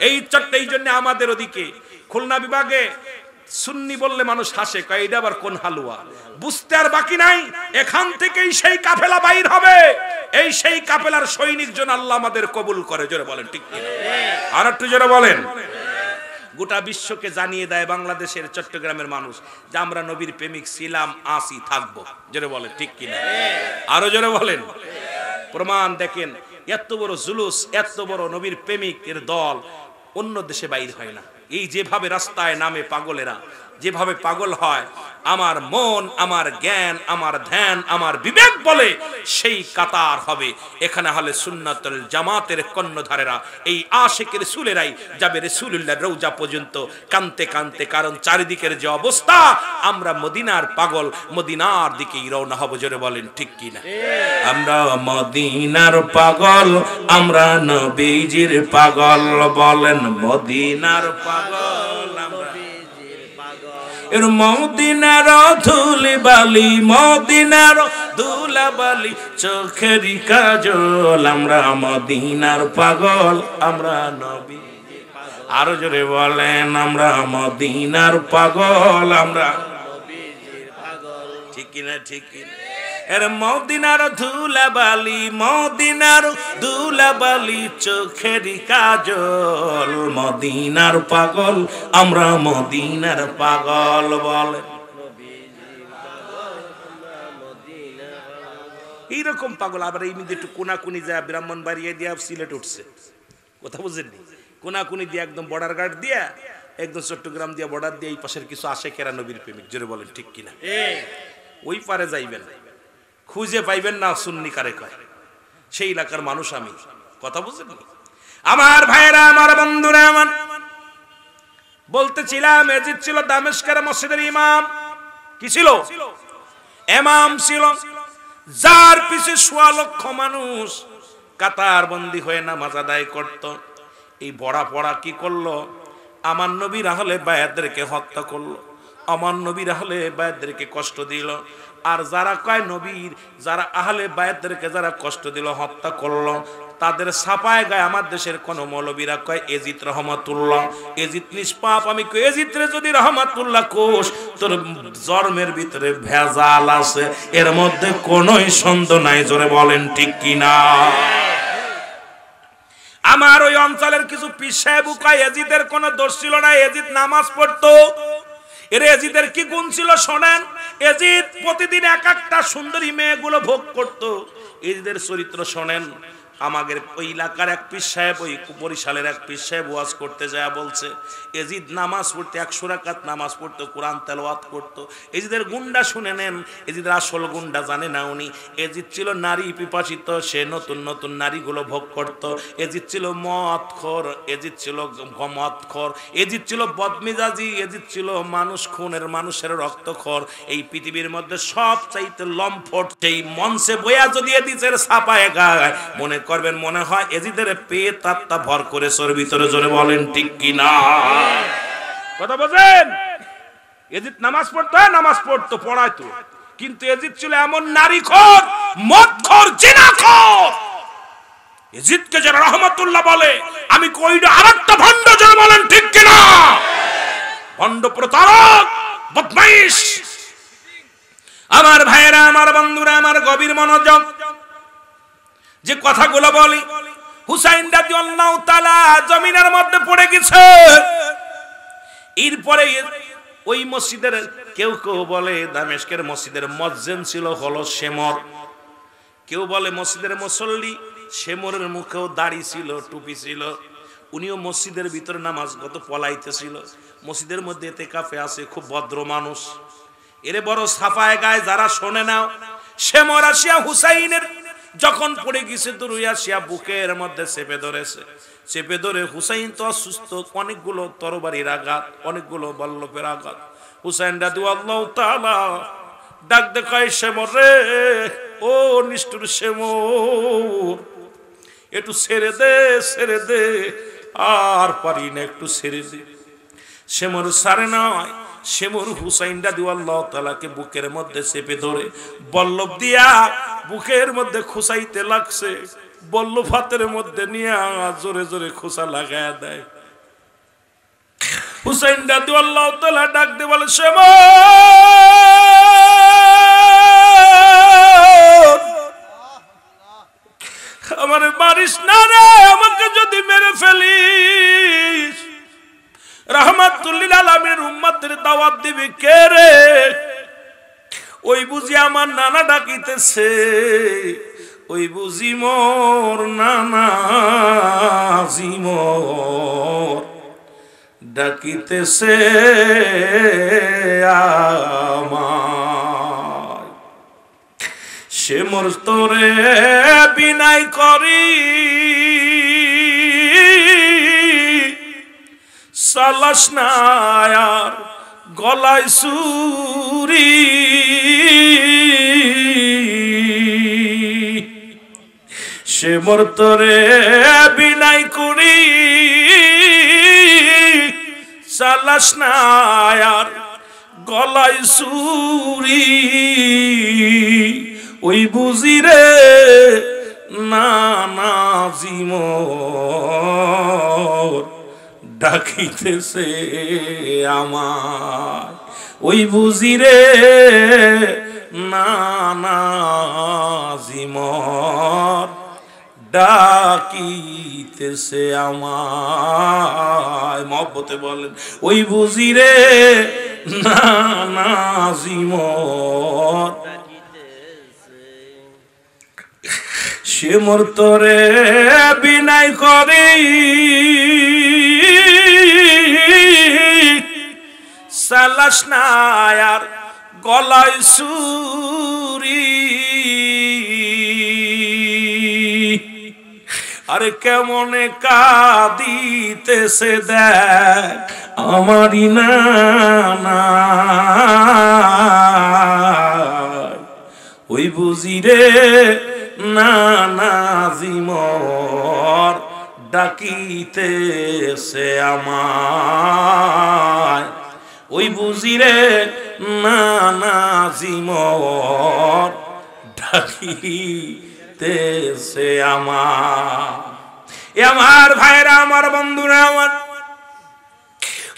এই জন্য আমাদের ওদিকে খুলনা বিভাগে সুন্নি বললে মানুষ হাসে, কয় এটা আবার কোন হালুয়া, বুঝতে আর বাকি নাই। এখান থেকেই সেই কাফেলা বাইর হবে, এই সেই কাফেলার সৈনিক জন আল্লাহ আমাদের কবুল করে। জোরে বলেন ঠিক কিনা, আর একটু জোরে বলেন। গোটা বিশ্বকে জানিয়ে দেয় বাংলাদেশের চট্টগ্রামের মানুষ যে আমরা নবীর প্রেমিক ছিলাম, আসি, থাকবো। জোরে বলেন ঠিক কিনা, আরো জোরে বলেন। প্রমাণ দেখেন, এত বড় জুলুস, এত বড় নবীর প্রেমিকের দল অন্য দেশে বাইর হয় না। এই যেভাবে রাস্তায় নামে পাগলেরা, যেভাবে পাগল হয়, আমার মন, আমার জ্ঞান, আমার ধ্যান, আমার বিবেক বলে সেই কাতার হবে। এখানে হলে সুন্নাতুল জামাতের কর্ণধারেরা, এই আশিকের রাসূলেরাই যাবে রাসূলুল্লাহর রওজা পর্যন্ত কানতে কানতে। কারণ চারিদিকের যে অবস্থা, আমরা মদিনার পাগল, মদিনার দিকেই রওনা হব। জোরে বলেন ঠিক কিনা। আমরা মদিনার পাগল, আমরা নবীজির পাগল। বলেন মদিনার পাগল, আমরা এর মদিনার ধুলি বালি, মদিনার ধুলা বালি, চোখেরই কাজল। আমরা মদিনার পাগল, আমরা নবী। আরো জোরে বলেন, আমরা মদিনার পাগল, আমরা ঠিক কিনা, ঠিক কিনা। এর মদিনার ধুলা বালি, মদিনার ধুলা বালি, চোখেরই কাজল। মদিনার পাগল, আমরা মদিনার পাগল। বলে এইরকম পাগল। আবার এই মধ্যে একটু কোনাকুনি যায়, ব্রাহ্মণবাড়িয়া দিয়া সিলেট উঠছে, কথা বুঝেননি, কোনাকুনি দিয়ে একদম বর্ডার গার্ড দিয়া, একদম চট্টগ্রাম দিয়া বর্ডার দিয়ে এই পাশের কিছু আশিকেরা নবীর প্রেমিক। জোরে বলেন ঠিক কিনা। ওই পারে যাইবেন, খুঁজে পাইবেন না সুন্নি কারে কয়, সেই এলাকার মানুষ আমি, কথা বুঝেন। আমার ভাইরা, আমার বন্ধুরা, আমার বলতেছিলাম, এজিদ ছিল দামেস্কের মসজিদের ইমাম। কি ছিল? ইমাম ছিল, যার পিছে ১৬ লক্ষ মানুষ কাতার বন্দী হয়ে নামাজ আদায় করত। এই বড়া পড়া কি করলো? আমার নবীর আহলে বায়াতদেরকে হত্যা করলো, আমার নবীর আহলে বায়াতদেরকে কষ্ট দিল। আর যারা কয় নবীর, যারা আহলে বায়াতদেরকে যারা কষ্ট দিল, হত্যা করলো, তাদের ছাপায় গায় আমার দেশের কোন মৌলবীরা কয় এজিদ রহমাতুল্লাহ, এজিদ নিষ্পাপ। আমি কই এজিদ রে যদি রহমাতুল্লাহ কোষ, তোর জন্মের ভিতরে ভেজাল আছে, এর মধ্যে কোনোই সন্দেহ নাই। জোরে বলেন ঠিক কিনা? আমার ওই অঞ্চলের কিছু পীর সাহেব কয় এজিদের কোনো দোষ ছিল না, এজিদ নামাজ পড়তো। এর এজিদের কি গুণ ছিল শোনেন। এজিদ প্রতিদিন এক একটা সুন্দরী মেয়েগুলো ভোগ করত। এজিদের চরিত্র শোনেন। আমাদের ওই এলাকার এক পীর সাহেব, ওই বরিশালের এক পীর সাহেব ওয়াজ করতে যায় বলছে এজিদ নামাজ পড়তে 100 রাকাত নামাজ পড়তো, কোরআন তেলাওয়াত করতো। এজিদের গুন্ডা শুনে নেন। এজিদের আসল গুন্ডা জানে না উনি। এজিদ ছিল নারী পিপাসিত, সে নতুন নতুন নারীগুলো ভোগ করত। এজিদ ছিল মদখোর, এজিদ ছিল মদখোর, এজিদ ছিল বদমেজাজি, এজিদ ছিল মানুষ খুনের, মানুষের রক্তখোর। এই পৃথিবীর মধ্যে সব চাইতে লম্পট। সেই মঞ্চে বইয়া যদি এজিদের ছাপায় গায়, মনে করবেন মনে হয় এজিদের পেট আত্মা ভর করে সর ভিতরে। জোরে বলেন ঠিক কিনা? কথা বলেন। এজিদ নামাজ পড়তো, নামাজ পড়তো, পড়াইতো, কিন্তু এজিদ ছিল এমন নারীখোর, মদখোর, জিনাখোর। এজিদকে যারা রহমাতুল্লাহ বলে, আমি কইটা আরেকটা ভণ্ড। জোরে বলেন ঠিক কিনা? ভণ্ড, প্রতারক, বদমাইশ। আমার ভাইয়েরা, আমার বন্ধুরা, আমার গভীর মনোযোগ, যে কথাগুলো বলি, হুসাইন রাদিয়াল্লাহু তাআলা জমিনের মধ্যে পড়ে গেছে। এরপরে ওই মসজিদের কেউ কেউ বলে দামেস্কের মসজিদের মুয়াজ্জিন ছিল হলো শেমর, কেউ বলে মসজিদের মুসল্লি। শেমরের মুখেও দাড়ি ছিল, টুপি ছিল। উনিও মসজিদের ভিতরে নামাজ গত পলাইতেছিল। মসজিদের মধ্যে ইতিকাফে আছে, খুব ভদ্র মানুষ। এরে বড় ছাপায় গায় যারা শোনে নাও। শেমর আসিয়া হুসাইনের যখন পড়ে গেছে তো রুইয়াশিয়া বুকের মধ্যে চেপে ধরেছে। চেপে ধরে হুসাইন তো অসুস্থ, অনেকগুলো তরবারির আঘাত, অনেকগুলো বল্লভের আঘাত। হুসাইন রাদিয়াল্লাহু তাআলা ডাক দেখায়, শেমর রে, ও নিষ্ঠুর শেমর, একটু ছেড়ে দে, ছেড়ে দে, আর পারি না, একটু ছেড়ে দে। শেমর সারে নয়। শেমর হুসাইন রাদিয়াল্লাহু তাআলাকে বুকের মধ্যে চেপে ধরে বল্লভ দিয়া বুকের মধ্যে খুসাইতে লাগছে। বল্লভ হাতের মধ্যে নিয়ে জোরে জোরে খোসা লাগায়া দেয়। হুসাইন রাদিয়াল্লাহু তাআলা ডাক দিয়ে বলে, শেমর, আমারে মারিস না রে, আমাকে যদি মেরে ফেলিস রাহমাতুল লিল আলামিনের উম্মতের দাওয়াত দিবি কে রে? ওই বুঝি আমার নানা ডাকিতেছে, ওই বুঝি মোর নানা জিমোর ডাকিতেছে আমায়। সে মোর তোরে বিনাই করি সালাস না আর গলায় সুরি। সে মোর তোরে বিনাই করি সালাস না আর গলায় সুরি। ওই বুঝি রে নানা জিমোর ডাকিতেছে আমায়। ওই বুঝি রে নানা জিমোর ডাকিতেছে আমায়। মহব্বতে বলেন, ওই বুঝি রে নানা জিমোর সে মোর তোরে বিনাই করি সালাস না আর গলায় সুরি। আরে কেমনে কাঁদিতেছে দেখ আমারি নানা। ওই বুঝি রে নানা জিমোর ডাকিতেছে আমায়। ওই বুঝি রে নানা জিমোর ডাকি দিতেছে আমার ভাইরা, আমার বন্ধুরা, আমার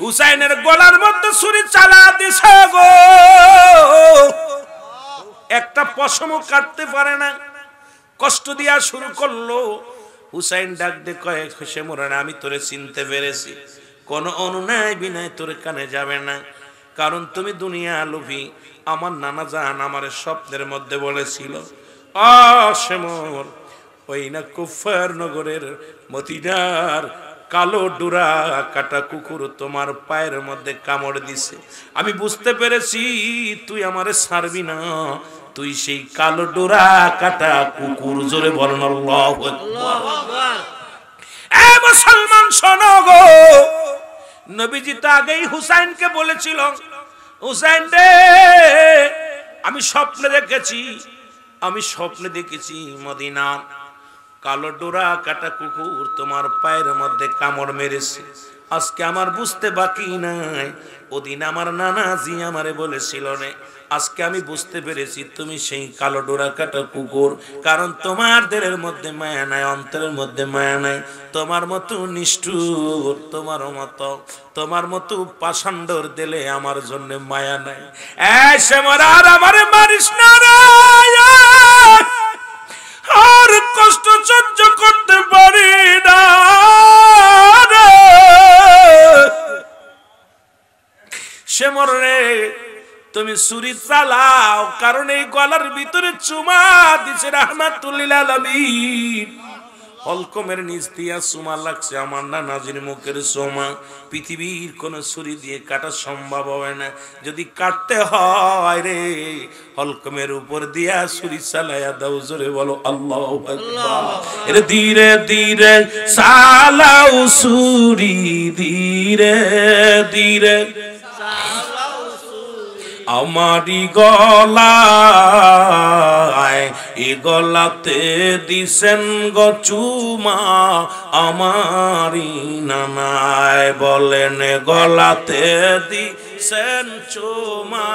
হুসাইনের গলার মধ্যে ছুরি চালা দিছে গো, একটা পশমও কাটতে পারে না, কষ্ট দিয়া শুরু করলো। হুসাইন ডাক দে কয়, খুশে মোরানা, আমি তোরে চিনতে পেরেছি, কোন অনুনয় বিনয় তোর কানে যাবে না, কারণ তুমি দুনিয়া লোভী। আমার নানা জান আমার স্বপ্নের মধ্যে বলেছিল, শেমর, ওই না কুফার নগরের মদিনার কালো ডোরা কাটা কুকুর তোমার পায়ের মধ্যে কামড় দিছে। আমি বুঝতে পেরেছি তুই আমারে ছাড়বি না, তুই সেই কালো ডোরা কাটা কুকুর। জোরে বলেন আল্লাহু আকবার। এ মুসলমান শোনো গো, নবীজি তো আগেই হুসাইনকে বলেছিল, হুসাইন রে, আমি স্বপ্নে দেখেছি মদিনা কালো ডোরা কাটা কুকুর তোমার পায়ের মধ্যে কামড় মেরেছে। আজকে আমার বুঝতে বাকি নাই, ওদিন আমার নানাজি আমারে বলেছিল রে, আজকে আমি বুঝতে পেরেছি তুমি সেই কালো ডোরা কাটা কুকুর, কারণ তোমার দেহের মধ্যে মায়া নাই, অন্তরের মধ্যে মায়া নাই, তোমার মতো নিষ্ঠুর, তোমার মতো পাষাণ্ডর দিলে আমার জন্য মায়া নাই। এসে মরার আমারে মারিস না রে, আর কষ্ট সহ্য করতে পারি না রে, শেমর রে, তুমি ছুরি চালাও, কারণ এই গলার ভিতরে চুমা দিছে রাহমাতুল লিল আলামিন। অলকমের নিচ দিয়া চুমা লাগছে আমার নানাজির মুখের চুমা, পৃথিবীর কোন ছুরি দিয়ে কাটা সম্ভব হবে না। যদি কাটতে হয় রে, অলকমের উপর দিয়া ছুরি চালায়া দাও। জোরে বলো আল্লাহু আকবার। ধীরে ধীরে চালাও ছুরি, ধীরে ধীরে আমারি গলায়, এ গলাতে দিছেন গো চুমা আমারি নানায়। বলেন গলাতে দিছেন চুমা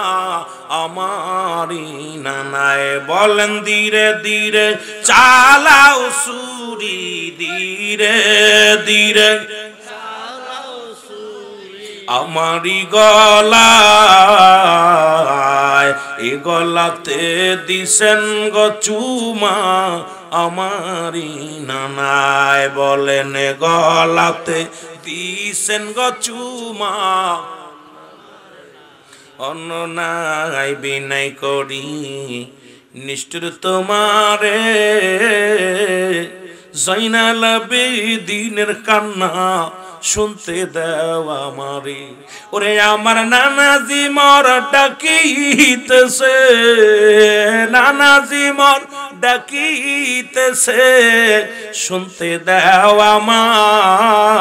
আমারি নানায়। বলেন ধীরে ধীরে চালাও ছুরি, ধীরে ধীরে আমারি গলায়, এ গলাতে দিছেন গো চুমা আমারি নানায়। বলেন গলাতে দিছেন গো চুমা, অন্য নাই বিনয় করি নিষ্ঠুর তোমারে, জয়নাল আবেদিনের কান্না শুনতে দাও আমারে। ওরে আমার নানাজি মোর ডাকিতেছে, নানাজি মোর ডাকিতেছে, শুনতে দাও আমায়।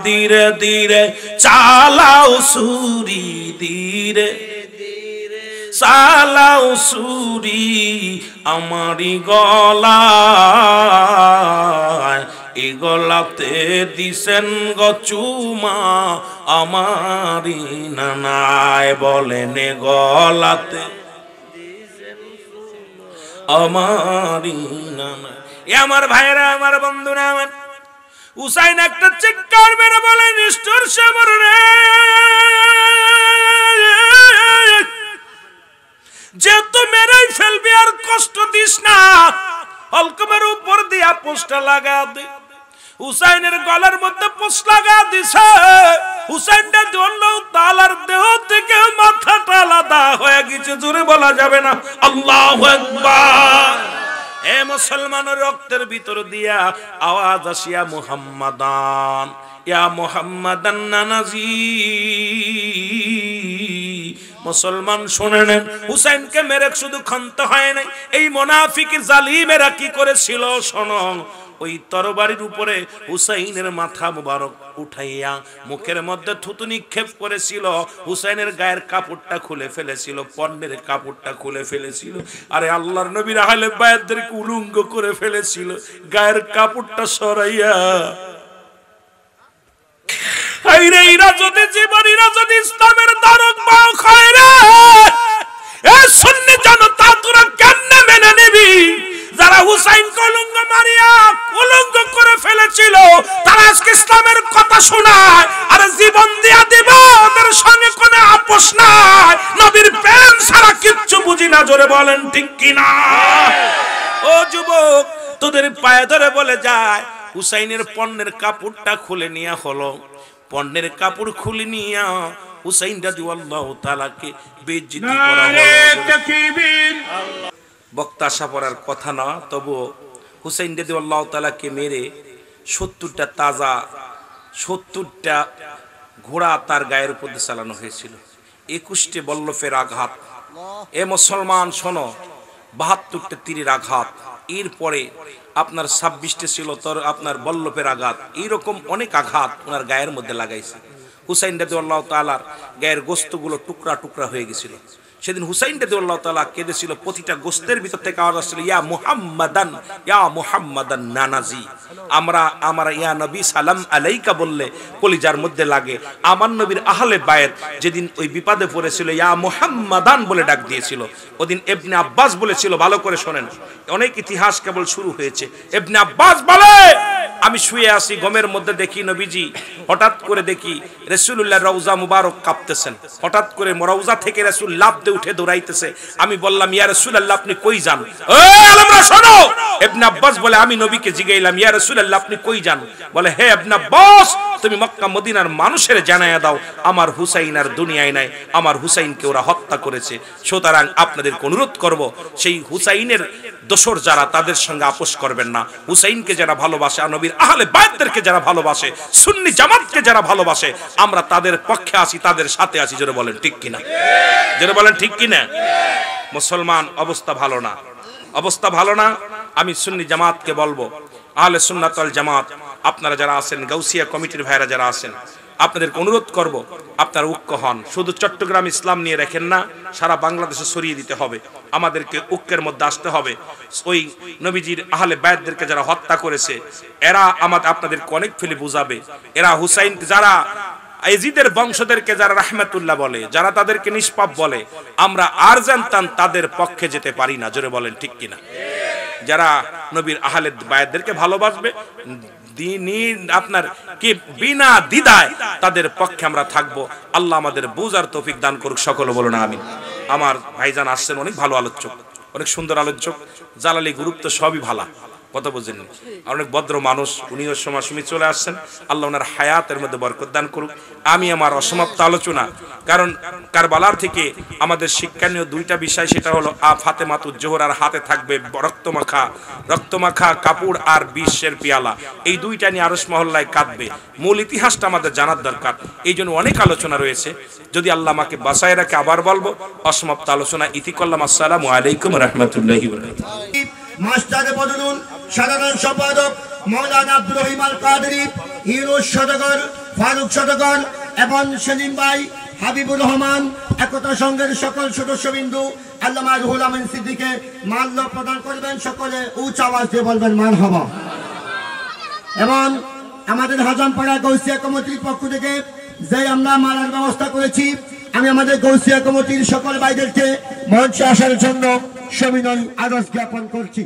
ধীরে ধীরে চালাও ছুরি, ধীরে চালাও ছুরি আমারি গলায়, এ গলাতে দিছেন গো চুমা আমারি নানায়। বলেন গলাতে আমারি নানায়। এ আমার ভাইরা, আমার বন্ধুরা, আমার হুসাইন একটা চিৎকার মেরে বলে, নিষ্ঠুর শেমর রে, যেহেতু মেরেই ফেলবি আর কষ্ট দিস না, অলকমের উপর দিয়া পোস্টটা লাগা দে। হুসাইনের গলার মধ্যে পোস্ট লাগা দিছে। হুসাইনটা আল্লাহ তাআলার দেহ থেকে মাথাটা আলাদা হয়ে গেছে। জোরে বলা যাবে না আল্লাহু আকবার। এ মুসলমানের রক্তের ভিতর দিয়া আওয়াজ আসিয়া, মুহাম্মাদান, ইয়া মুহাম্মাদান নানাজি। মুসলমান শুনে নেন, হুসাইনকে মেরে শুধু ক্ষান্ত হয় নাই, এই মুনাফিক জালিমেরা কি করেছিল শোনো। ওই তরবারির উপরে হুসাইনের মাথা মুবারক উঠাইয়া মুখের মধ্যে থুতু নিক্ষেপ করেছিল। হুসাইনের গায়ের কাপড়টা খুলে ফেলেছিল, পণ্যের কাপড়টা খুলে ফেলেছিল। আরে আল্লাহর নবীর আহলে বায়াতদেরকে উলঙ্গ করে ফেলেছিল, গায়ের কাপড়টা সরাইয়া। যদি ইসলামের ধারক বাহক হয় রে, সুন্নি জনতা তোরা কেমনে মেনে নিবি? যারা যারা হুসাইন কলঙ্ক মারিয়া কলঙ্ক করে ফেলেছিল তারা আজকে ইসলামের কথা শোনায় আর জীবন দিয়া দিব, ওদের সঙ্গে কোনো আপোষ নাই। নবীর প্রেম ছাড়া কিচ্ছু বুঝি না, জোরে বলেন ঠিক কিনা? ও যুবক, তোদের পায়ে ধরে বলে যায় হুসাইনের পণ্যের কাপড়টা খুলে নিয়া হলো, পণ্যের কাপড় খুলে নিয়া হুসাইন রাদিয়াল্লাহু তাআলাকে বেইজ্জতি করা হলো। বক্তা আশা পড়ার কথা না, তবু হুসাইন রাদিয়াল্লাহু তাআলাকে মেরে 70টা তাজা 70টা ঘোড়া তার গায়ের উপর দিয়ে চালানো হয়েছিল। 21টে বল্লফের আঘাত। এ মুসলমান শোনো, 72টে তীরের আঘাত, এরপরে আপনার 26টে ছিল তোর আপনার বল্লফের আঘাত। এইরকম অনেক আঘাত ওনার গায়ের মধ্যে লাগাইছে। হুসাইন রাদিয়াল্লাহু তাআলার গায়ের গোশতগুলো টুকরা টুকরা হয়ে গেছিল। সেদিন হুসাইন রাদিয়াল্লাহু তাআলা কেঁদেছিল, প্রতিটা গোশতের ভিতর থেকে আওয়াজ আসছিল, ইয়া মুহাম্মাদান নানাজি। আমরা ইয়া নবী সালাম আলাইকা বললে কলিজার মধ্যে লাগে। আমার নবীর আহলে বায়াত যেদিন ওই বিপদে পড়েছিল ইয়া মুহাম্মাদান বলে ডাক দিয়েছিল, ওদিন ইবনে আব্বাস বলেছিল, ভালো করে শোনেন, অনেক ইতিহাস কেবল শুরু হয়েছে। ইবনে আব্বাস বলে, আমি শুয়ে আছি, গমের মধ্যে দেখি নবীজি, হঠাৎ করে দেখি রাসূলুল্লাহর রওজা মুবারক কাঁপতেছেন। হঠাৎ করে রওজা থেকে রাসূল লাফ দিয়ে উঠে দৌড়াইতেছে। আমি বললাম, ইয়া রাসূলুল্লাহ আপনি কই যান? এই আলেমরা শোনো, ইবনে আব্বাস বলে, আমি নবীকে জিগাইলাম, ইয়া রাসূলুল্লাহ আপনি কই যান? বলে, হে ইবনে আব্বাস, তুমি মক্কা মদিনার মানুষের জানায়া দাও আমার হুসাইন আর দুনিয়ায় নাই, আমার হুসাইনকে ওরা হত্যা করেছে। সুতরাং আপনাদেরকে অনুরোধ করব, সেই হুসাইনের দোসর যারা, তাদের সঙ্গে আপোষ করবেন না। হুসাইনকে যারা ভালোবাসে, নবীর আহলে বায়তদেরকে যারা ভালোবাসে, সুন্নি জামাতকে যারা ভালোবাসে, আমরা তাদের পক্ষে আছি, তাদের সাথে আছি। জোরে বলেন ঠিক কিনা? জোরে বলেন ঠিক কিনা? মুসলমান, অবস্থা ভালো না, অবস্থা ভালো না। আমি সুন্নি জামাতকে বলবো, আহলে সুন্নাত ওয়াল জামাত আপনারা যারা আছেন, গাউসিয়া কমিটির ভাইরা যারা আছেন, আপনাদেরকে অনুরোধ করব, আপনারা ঐক্য হন। শুধু চট্টগ্রাম ইসলাম নিয়ে রাখেন না, সারা বাংলাদেশে ছড়িয়ে দিতে হবে। আমাদেরকে ঐক্যের মধ্যে আসতে হবে। ওই নবীজির আহলে বায়াতদেরকে যারা হত্যা করেছে, এরা আপনাদেরকে অনেক ফেলে বুঝাবে। এরা হুসাইন, যারা ইয়াজিদের বংশদেরকে যারা রাহমাতুল্লাহ বলে, যারা তাদেরকে নিষ্পাপ বলে, আমরা আর জানতাম তাদের পক্ষে যেতে পারি না। জোরে বলেন ঠিক কিনা? যারা নবীর আহলে বায়াতদেরকে ভালোবাসবে, আপনার কি বিনা দ্বিধায় তাদের পক্ষে আমরা থাকবো। আল্লাহ আমাদের বুঝার তৌফিক দান করুক, সকলে বলুন আমিন। আমার ভাইজান আসছেন, অনেক ভালো আলোচক, অনেক সুন্দর আলোচক, জালালি গ্রুপ তো সবই ভালো, কথা বুঝেন, অনেক ভদ্র মানুষ। উনিও সময় চলে আসছেন, আল্লাহ ওনার হায়াতের মধ্যে বরকত দান করুক। আমি আমার অসমাপ্ত আলোচনা, কারণ কারবালার থেকে আমাদের শিক্ষণীয় দুইটা বিষয়, সেটা হলো ফাতেমাতুজ জোহরার হাতে থাকবে রক্তমাখা কাপড় আর বিশ্বের পিয়ালা, এই দুইটা নিয়ে আরশ মহল্লায় কাঁদবে। মূল ইতিহাসটা আমাদের জানার দরকার, এই জন্য অনেক আলোচনা রয়েছে। যদি আল্লাহ আমাকে বাঁচায় রাখে আবার বলবো। অসমাপ্ত আলোচনা ইতি করলাম। আসসালামু আলাইকুম রহমতুল্লাহি ওয়া বারাকাতুহু। মাস্টার বদরুল, সাধারণ সম্পাদক মৌলানা আব্দুর রহিম আল কাদরি, ইউনুস সদগর, ফারুক সদগর এবং সেলিম ভাই, হাবিবুর রহমান, একতা সংঘের সকল সদস্যবিন্দু, আল্লামা রুহুল আমিন সিদ্দিকে মাল্য প্রদান করবেন। সকলে উচ্চ আওয়াজ দিয়ে বলবেন মারহাবা। এবং আমাদের হাজামপাড়া গৌসিয়া কমিটির পক্ষ থেকে যে আমরা মালার ব্যবস্থা করেছি, আমি আমাদের গৌসিয়া কমিটির সকল ভাইদেরকে মঞ্চে আসার জন্য সবিনয় আদেশ জ্ঞাপন করছি।